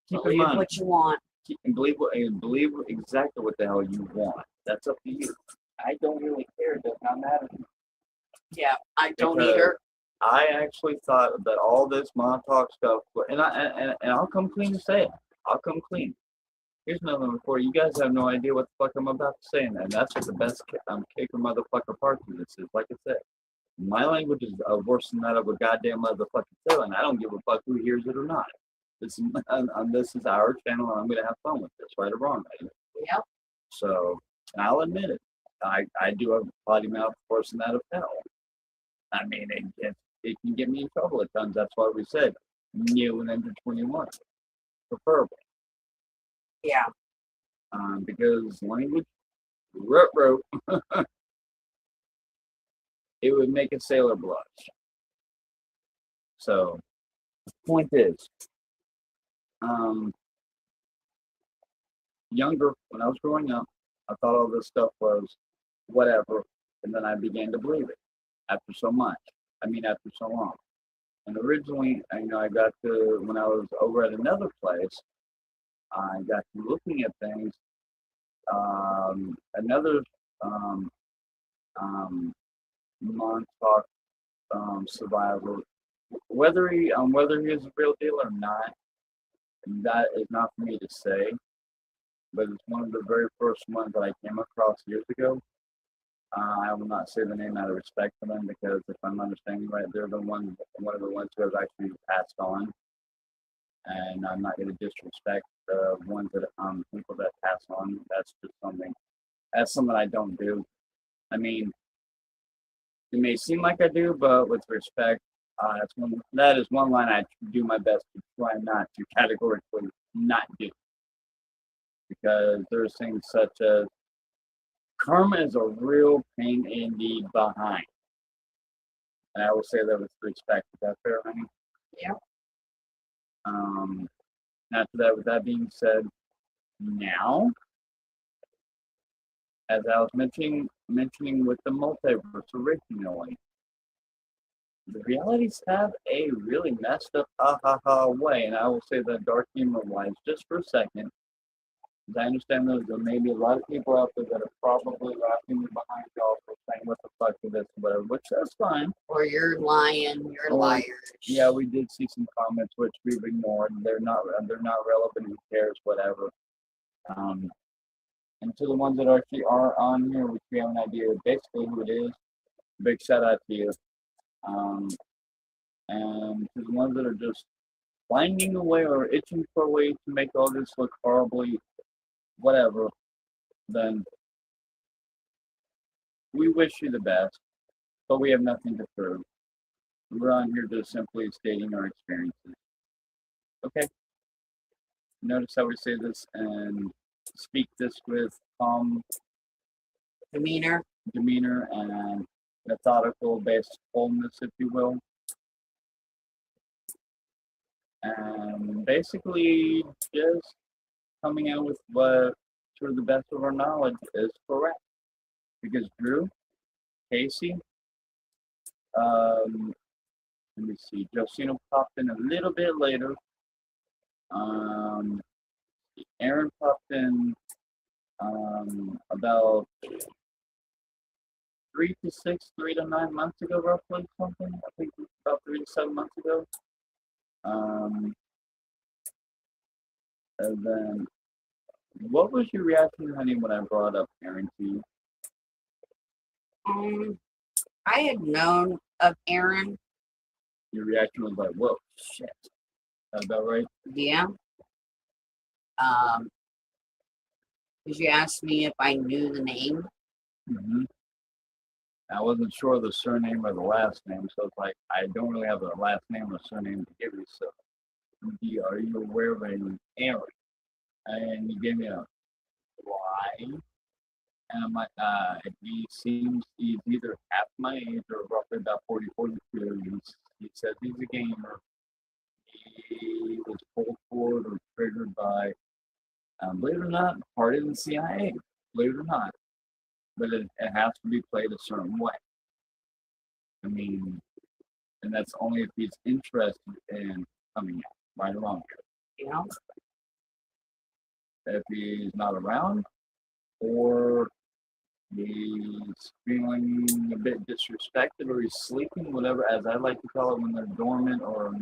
Believe what you want. And believe exactly what the hell you want. That's up to you. I don't really care. It does not matter. Yeah, I don't either. I actually thought that all this Montauk stuff, and I'll come clean and say it. I'll come clean. Here's another one for you. You guys have no idea what the fuck I'm about to say, and that's what the best kicker motherfucker part of this is. Like I said, my language is worse than that of a goddamn motherfucking feeling. I don't give a fuck who hears it or not. This is our channel, and I'm gonna have fun with this, right or wrong. Right? Yeah. So, and I'll admit it. I do a potty mouth worse than that of hell. I mean, it can get me in trouble at times. That's why we said new and under 21, preferably. Yeah. Because language, rope, it would make a sailor blush. So, point is, younger, when I was growing up, I thought all this stuff was whatever, and then I began to believe it after so much. I mean, after so long. And originally, I got to, when I was over at another place, I got to looking at things. Another Montauk survivor, whether he is a real deal or not, that is not for me to say. But it's one of the very first ones that I came across years ago. I will not say the name out of respect for them because if I'm understanding right, they're one of the ones who have actually passed on, and I'm not going to disrespect the ones that people that pass on. That's something I don't do. I mean, it may seem like I do, but with respect, that is one line I do my best to try not to categorically not do, because there's things such as karma is a real pain in the behind. And I will say that with respect. Is that fair, honey? Yeah. After that, with that being said, now, as I was mentioning with the multiverse originally, the realities have a really messed up way, and I will say that dark humor wise just for a second. I understand there may be a lot of people out there that are probably laughing behind y'all for saying what the fuck is this, whatever, which that's fine. Or you're lying, you're liars. Yeah, we did see some comments which we've ignored. They're not relevant. Who cares? Whatever. And to the ones that actually are on here, which we have an idea of basically who it is, big shout out to you. And to the ones that are just finding a way or itching for a way to make all this look horribly whatever, then we wish you the best, but we have nothing to prove. We're on here just simply stating our experiences. Okay? Notice how we say this and speak this with calm Demeanor and methodical based wholeness, if you will. And basically just coming out with what, to the best of our knowledge, is correct. Because Drew, Casey, let me see, Josino popped in a little bit later. Aaron popped in about 3 to 9 months ago, roughly, something. I think about 3 to 7 months ago. And then, what was your reaction, honey, when I brought up Aaron to you? I had known of Aaron. Your reaction was like, whoa, shit. Is that right? Yeah. Because you asked me if I knew the name. Mm-hmm. I wasn't sure of the surname or the last name, so it's like, I don't really have a last name or surname to give you, so are you aware of any Aaron? And you gave me a why? And I'm like, he's either half my age or roughly about 42. He says he's a gamer. He was pulled forward or triggered by, believe it or not, part of the CIA. Believe it or not. But it has to be played a certain way. I mean, and that's only if he's interested in coming out, right or wrong. Yeah. If he's not around, or he's feeling a bit disrespected, or he's sleeping, whatever, as I like to call it, when they're dormant or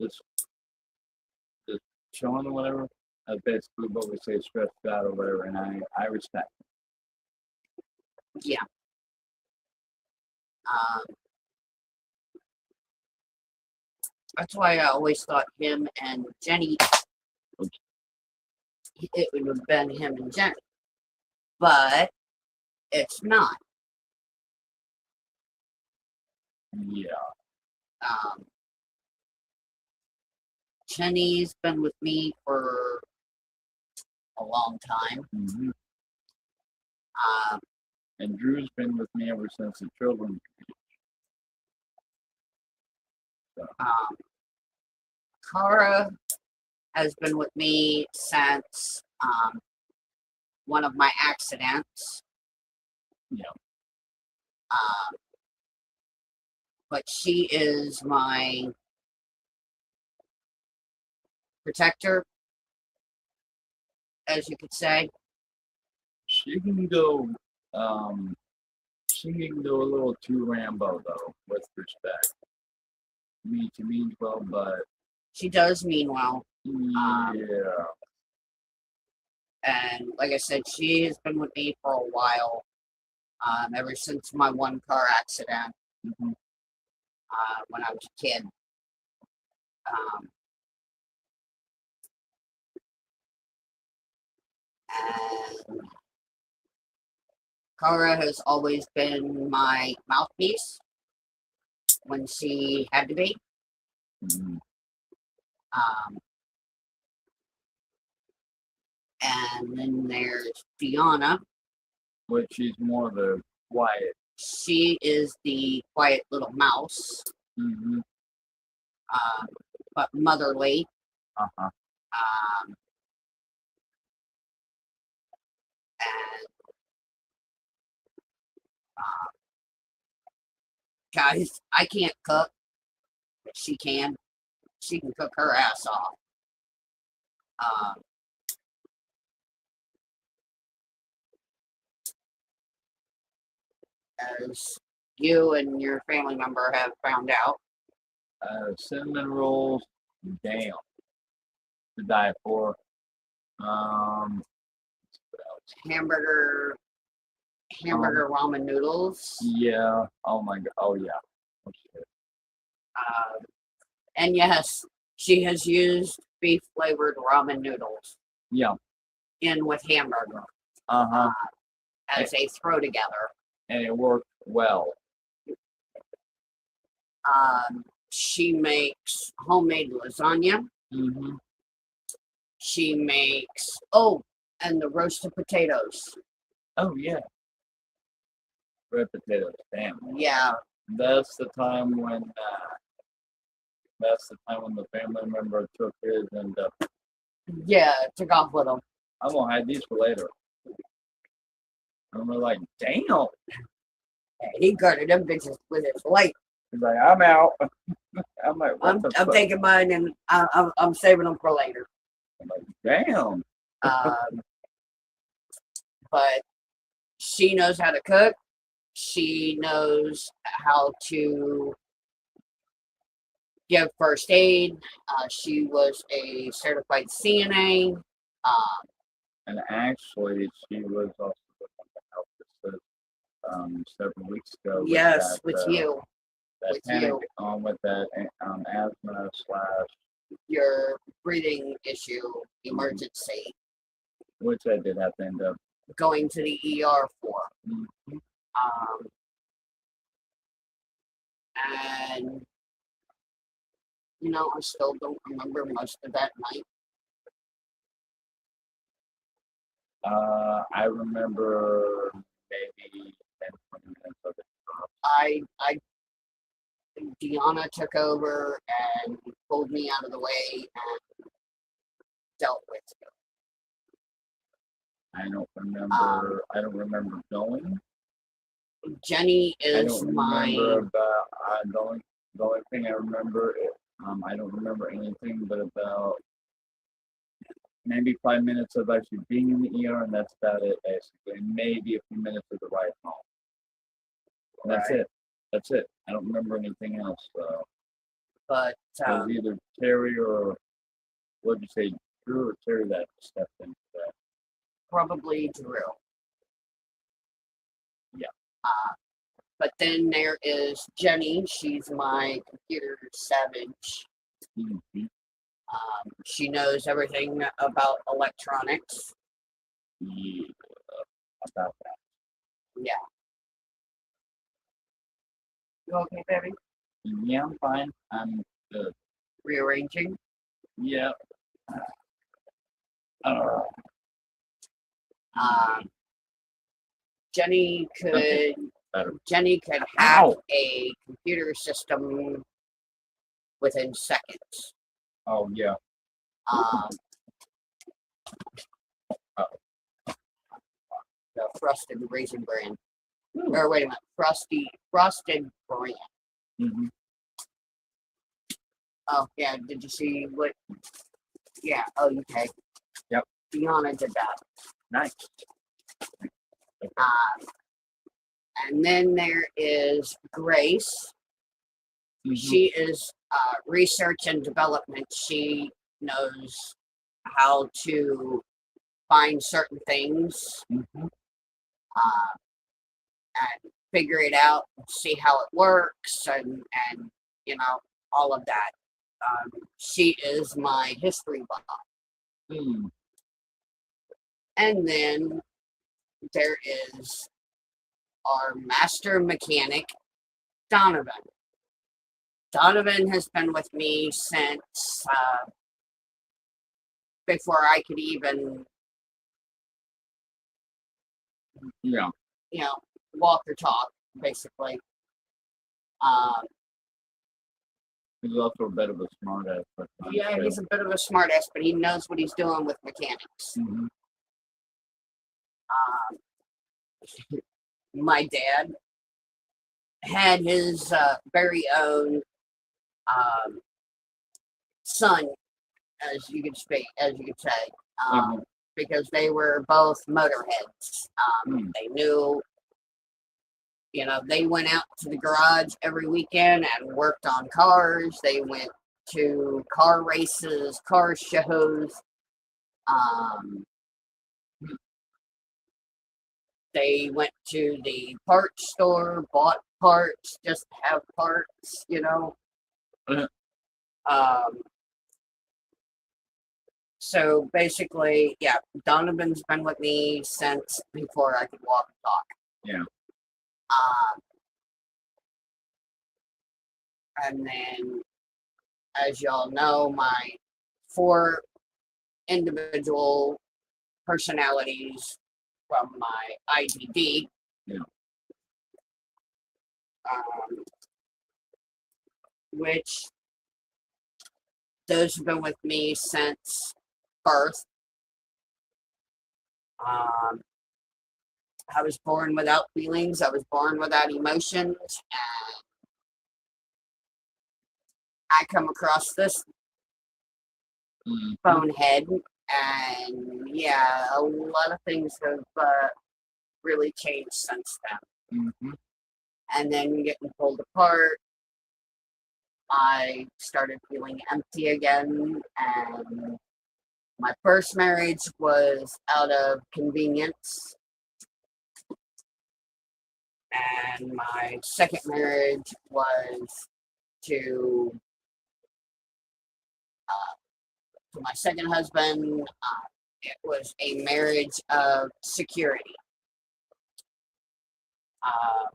just chilling or whatever. That's basically what we say, stressed out or whatever, and I respect it. Yeah. That's why I always thought him and Jenny, it would have been him and Jenny. But It's not. Yeah. Jenny's been with me for a long time. Mm-hmm. Um, And Drew's been with me ever since the children. Cara has been with me since one of my accidents. Yeah. But she is my protector, as you could say. She can go. She can go a little too Rambo though, with respect. She means well, but She does mean well. yeah. And like I said, she has been with me for a while, ever since my one car accident Mm-hmm. when I was a kid. And Cara has always been my mouthpiece when she had to be. Mm-hmm. And then there's Deanna. But she's more of a quiet. She is the quiet little mouse, Mm-hmm. but motherly. Uh-huh. Um, and guys, I can't cook, but she can. She can cook her ass off. As you and your family member have found out. Cinnamon rolls, damn, to die for. Hamburger ramen noodles. Yeah. Oh my god. Oh yeah. Oh, shit. And yes, she has used beef flavored ramen noodles Yeah. in with hamburger Uh-huh. as a throw together. And it worked well. She makes homemade lasagna. Mm-hmm. She makes and the roasted potatoes. Oh yeah. Red potatoes. Damn. Yeah. That's the time when the family member took his and Yeah, took off with them. I'm gonna hide these for later. And we're like, damn. He guarded them bitches with his life. He's like, I'm out. I'm like, what I'm the fuck? taking mine and I'm saving them for later. I'm like, damn. But she knows how to cook. She knows how to give first aid. She was a certified CNA. And actually, she was also on the health assist, several weeks ago. Yes, with you. That With panic you. with that asthma / Your breathing issue emergency. which I did have to end up going to the ER for. Mm-hmm. And I still don't remember most of that night. I remember maybe 10, 20 minutes of it. Deanna took over and pulled me out of the way and dealt with it. I don't remember going. Jenny is the only thing I remember. I don't remember anything but about maybe 5 minutes of actually being in the ER, and that's about it. Basically, maybe a few minutes of the ride home. And that's it. That's it. I don't remember anything else. But it was either Terry or what did you say, Drew or Terry that stepped into that. Probably Drew. Yeah. But then there is Jenny. She's my computer savage. Mm-hmm. She knows everything about electronics. Yeah, about that. You okay, baby? Yeah, I'm fine. I'm good. Rearranging. Yeah. Uh, Um, Jenny okay. could Better. Jenny could hack Ow. a computer system within seconds. Oh yeah. Um, Uh, the frosted raisin brand. Ooh. Or wait a minute, frosted brand. Mm-hmm. Oh yeah, did you see what? Yeah. Oh, okay. Yep. Fiona did that. Nice. And then there is Grace. Mm-hmm. She is research and development. She knows how to find certain things Mm-hmm. and figure it out, see how it works, and you know all of that. She is my history buff. Mm. And then there is our master mechanic, Donovan. Donovan has been with me since before I could even, Yeah. walk or talk, basically. Um, He's also a bit of a smartass. yeah, he's a bit of a smartass, but he knows what he's doing with mechanics. Mm-hmm. My dad had his very own son, as you could say, because they were both motorheads. They knew, they went out to the garage every weekend and worked on cars. They went to car races, car shows. Um, they went to the parts store, bought parts just to have parts. Um, so basically, yeah, Donovan's been with me since before I could walk and talk. Yeah. And then, as y'all know, my 4 individual personalities from my IDD, Yeah. which those have been with me since birth. I was born without feelings. I was born without emotions, and I come across this Mm-hmm. bonehead, and yeah, a lot of things have really changed since then. Mm-hmm. And then getting pulled apart, I started feeling empty again, and my first marriage was out of convenience, and my second marriage was to my second husband. It was a marriage of security. Uh,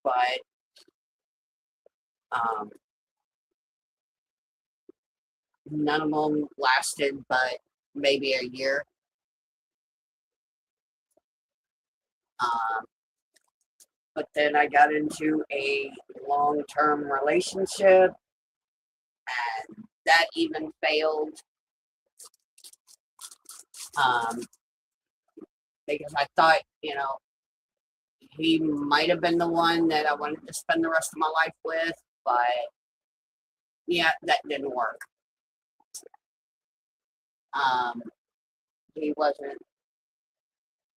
but um, none of them lasted but maybe a year. But then I got into a long-term relationship, and that even failed, um, because I thought, he might have been the one that I wanted to spend the rest of my life with, but yeah, that didn't work. Um, he wasn't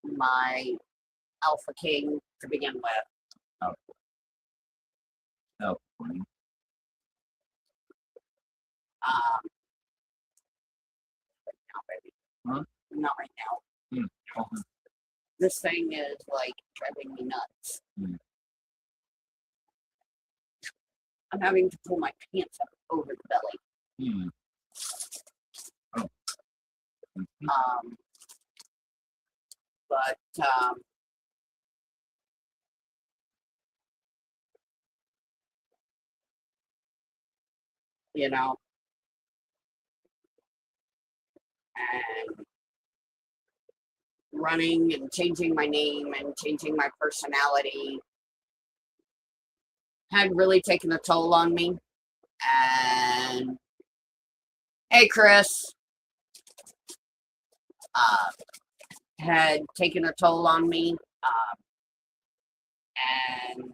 my alpha king to begin with. Oh. Oh. Um, not baby. Huh? Not right now. Mm. Oh. This thing is like driving me nuts. Mm. I'm having to pull my pants up over the belly. Mm. Oh. Mm-hmm. But you know, and running and changing my name and changing my personality had really taken a toll on me. And hey, Chris, uh, had taken a toll on me. And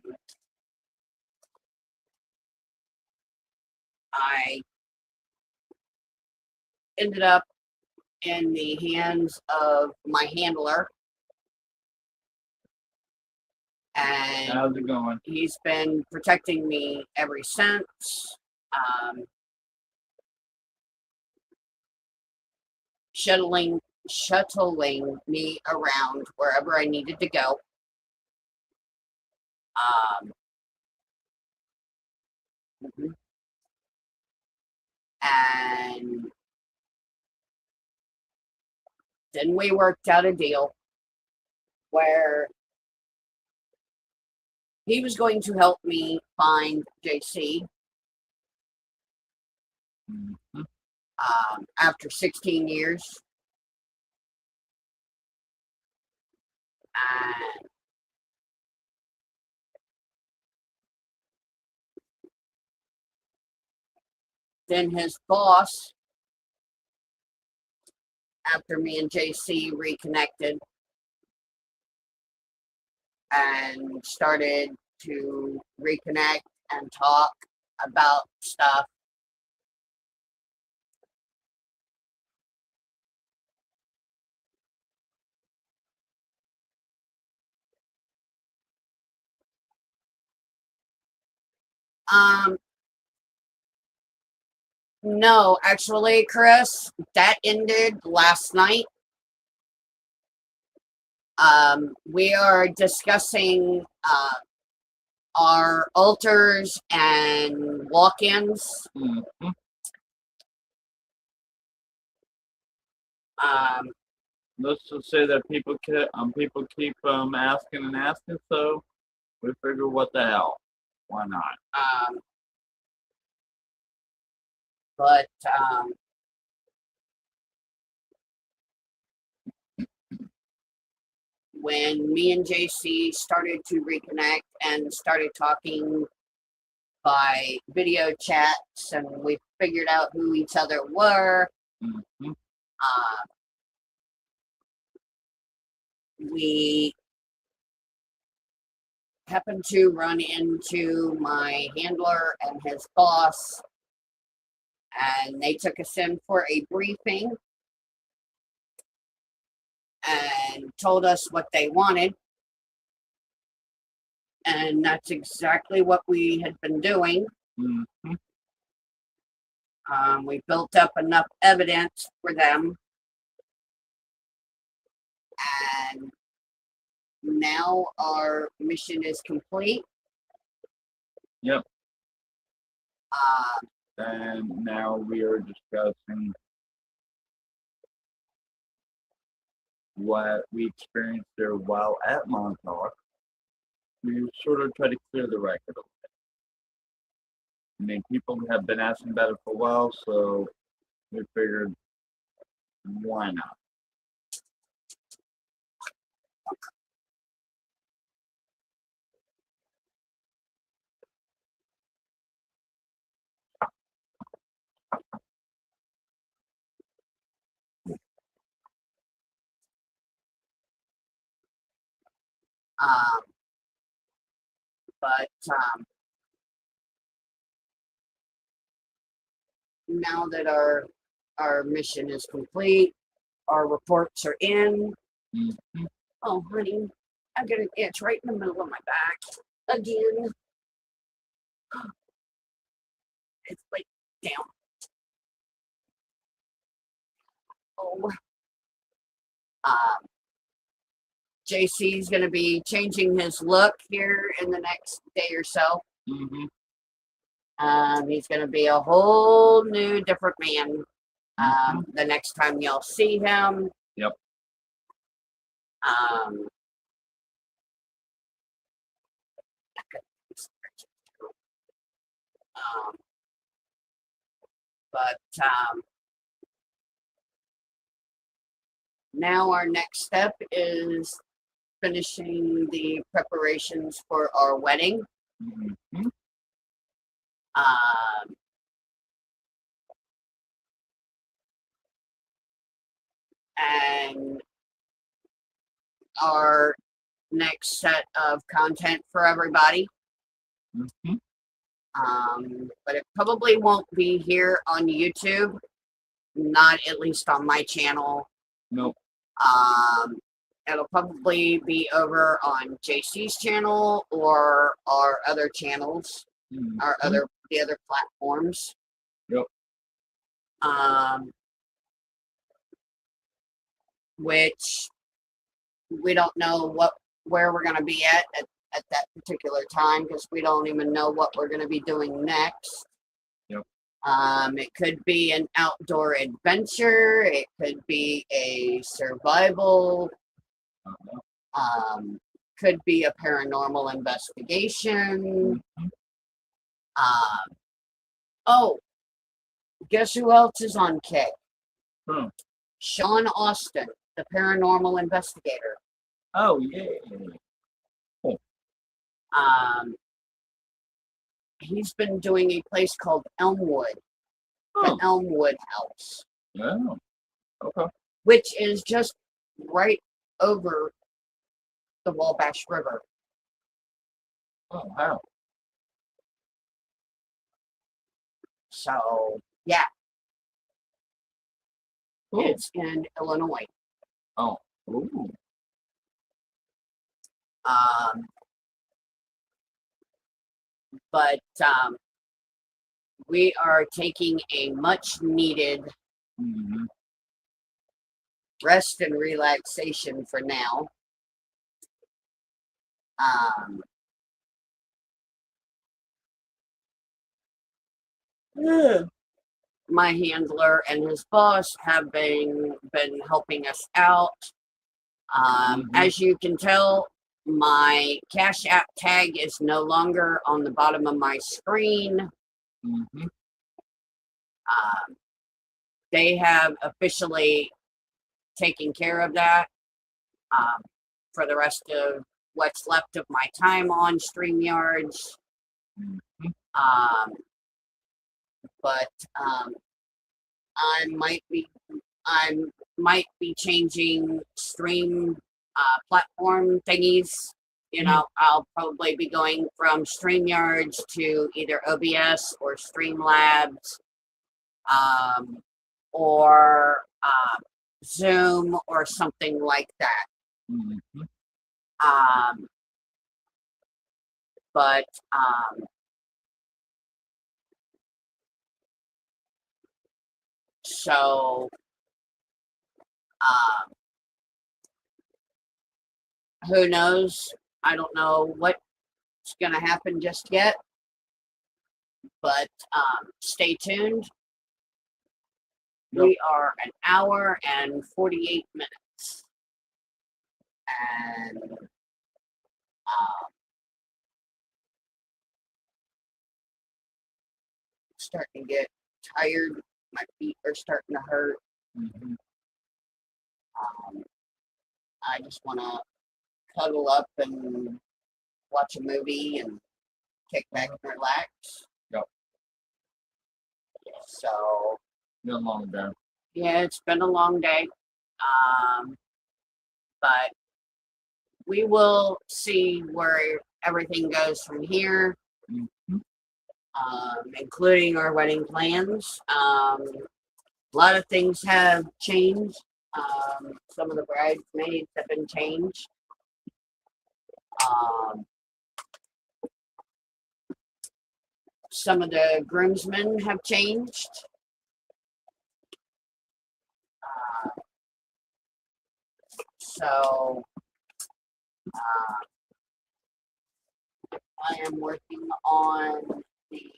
I ended up in the hands of my handler. And how's it going? he's been protecting me ever since. Shuttling me around wherever I needed to go. Mhm. And then we worked out a deal where he was going to help me find JC Mhm. after 16 years. And then his boss, after me and JC reconnected and started to reconnect and talk about stuff, um, no, actually, Chris, that ended last night. We are discussing our altars and walk-ins. Mhm. Um, Let's just say that people keep asking and asking, so we figure what the hell, why not? um, but when me and JC started to reconnect and started talking by video chats, and we figured out who each other were, Mhm. uh, we happened to run into my handler and his boss, and they took us in for a briefing and told us what they wanted. And that's exactly what we had been doing. Mhm. We built up enough evidence for them, and now our mission is complete. Yep. Uh, And now we are discussing what we experienced there while at Montauk. We sort of try to clear the record. I mean, people have been asking about it for a while, so we figured, why not? um, but now that our mission is complete, our reports are in. Mhm. Oh, honey, I got an itch right in the middle of my back again. It's like down. Oh, um, JC's going to be changing his look here in the next day or so. Mhm. He's going to be a whole new, different man Mhm. the next time y'all see him. Yep. Um, But now our next step is finishing the preparations for our wedding. Mm-hmm. Um, and our next set of content for everybody. Mm-hmm. But it probably won't be here on YouTube, not at least on my channel. Nope. It'll probably be over on JC's channel or our other channels, Mm-hmm. the other platforms. Yep. Which we don't know where we're going to be at that particular time, because we don't even know what we're going to be doing next. Yep. It could be an outdoor adventure. It could be a survival. Could be a paranormal investigation. Mm-hmm. Oh, guess who else is on K? Hmm. Sean Austin, the paranormal investigator. Oh, yeah. Cool. He's been doing a place called Elmwood, the Elmwood House. Yeah. Okay. Which is just right over the Wabash River. Oh, wow. So, yeah. Cool. It's in Illinois. Oh. Ooh. But we are taking a much needed Mm-hmm. rest and relaxation for now. My handler and his boss have been helping us out. As you can tell, my Cash App tag is no longer on the bottom of my screen. Mm-hmm. They have officially taken care of that for the rest of what's left of my time on StreamYards. Mm-hmm. But I might be changing stream platform thingies. You know, I'll probably be going from StreamYards to either OBS or Streamlabs, or Zoom or something like that. Mm-hmm. But so who knows? I don't know what's going to happen just yet, but stay tuned. Yep. We are an hour and 48 minutes. And starting to get tired. My feet are starting to hurt. Mm-hmm. I just want to cuddle up and watch a movie and kick back and relax. Yep. So. Been a long day. Yeah, it's been a long day. But we will see where everything goes from here, including our wedding plans. A lot of things have changed. Some of the bridesmaids have been changed. Some of the groomsmen have changed. So I am working on the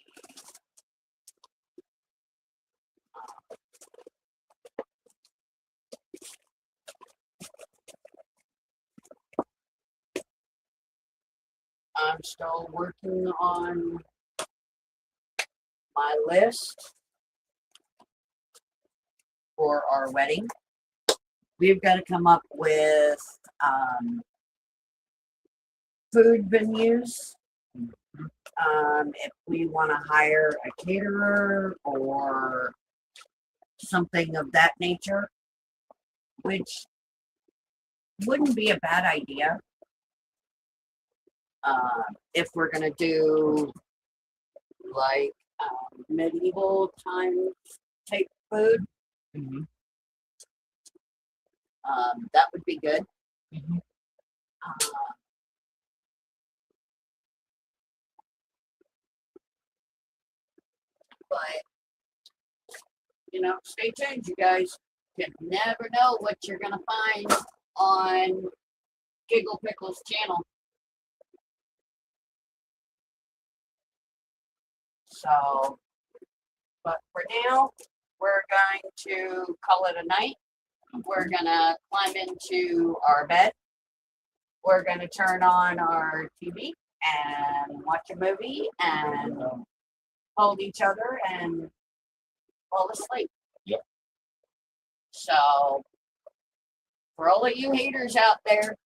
I'm still working on my list for our wedding. We've got to come up with food venues. If we want to hire a caterer or something of that nature, which wouldn't be a bad idea. If we're going to do like medieval time type food, that would be good. But stay tuned, you guys. You never know what you're gonna find on Giggle Pickle's channel. So, but for now, we're going to call it a night. We're gonna climb into our bed. We're gonna turn on our TV and watch a movie and hold each other and fall asleep. Yep. So, for all of you haters out there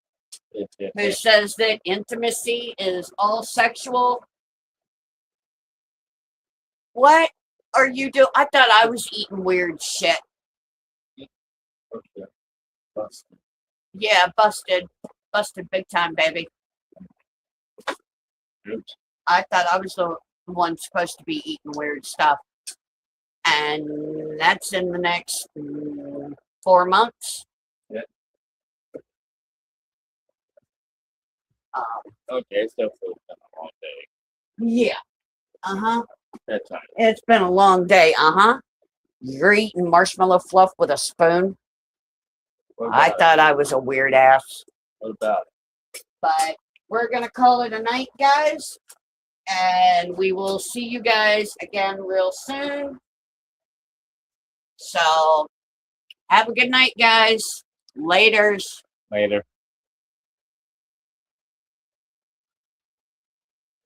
Who who says that intimacy is all sexual, what are you doing? I thought I was eating weird shit. Okay. Busted. Yeah, busted. Busted big time, baby. Oops. I thought I was the one supposed to be eating weird stuff. And that's in the next 4 months. Yeah. Um, Okay, it's definitely been a long day. yeah. That time. It's been a long day. You're eating marshmallow fluff with a spoon. I thought I was a weird ass. What about it? But we're going to call it a night, guys. And we will see you guys again real soon. So, have a good night, guys. Laters. Later.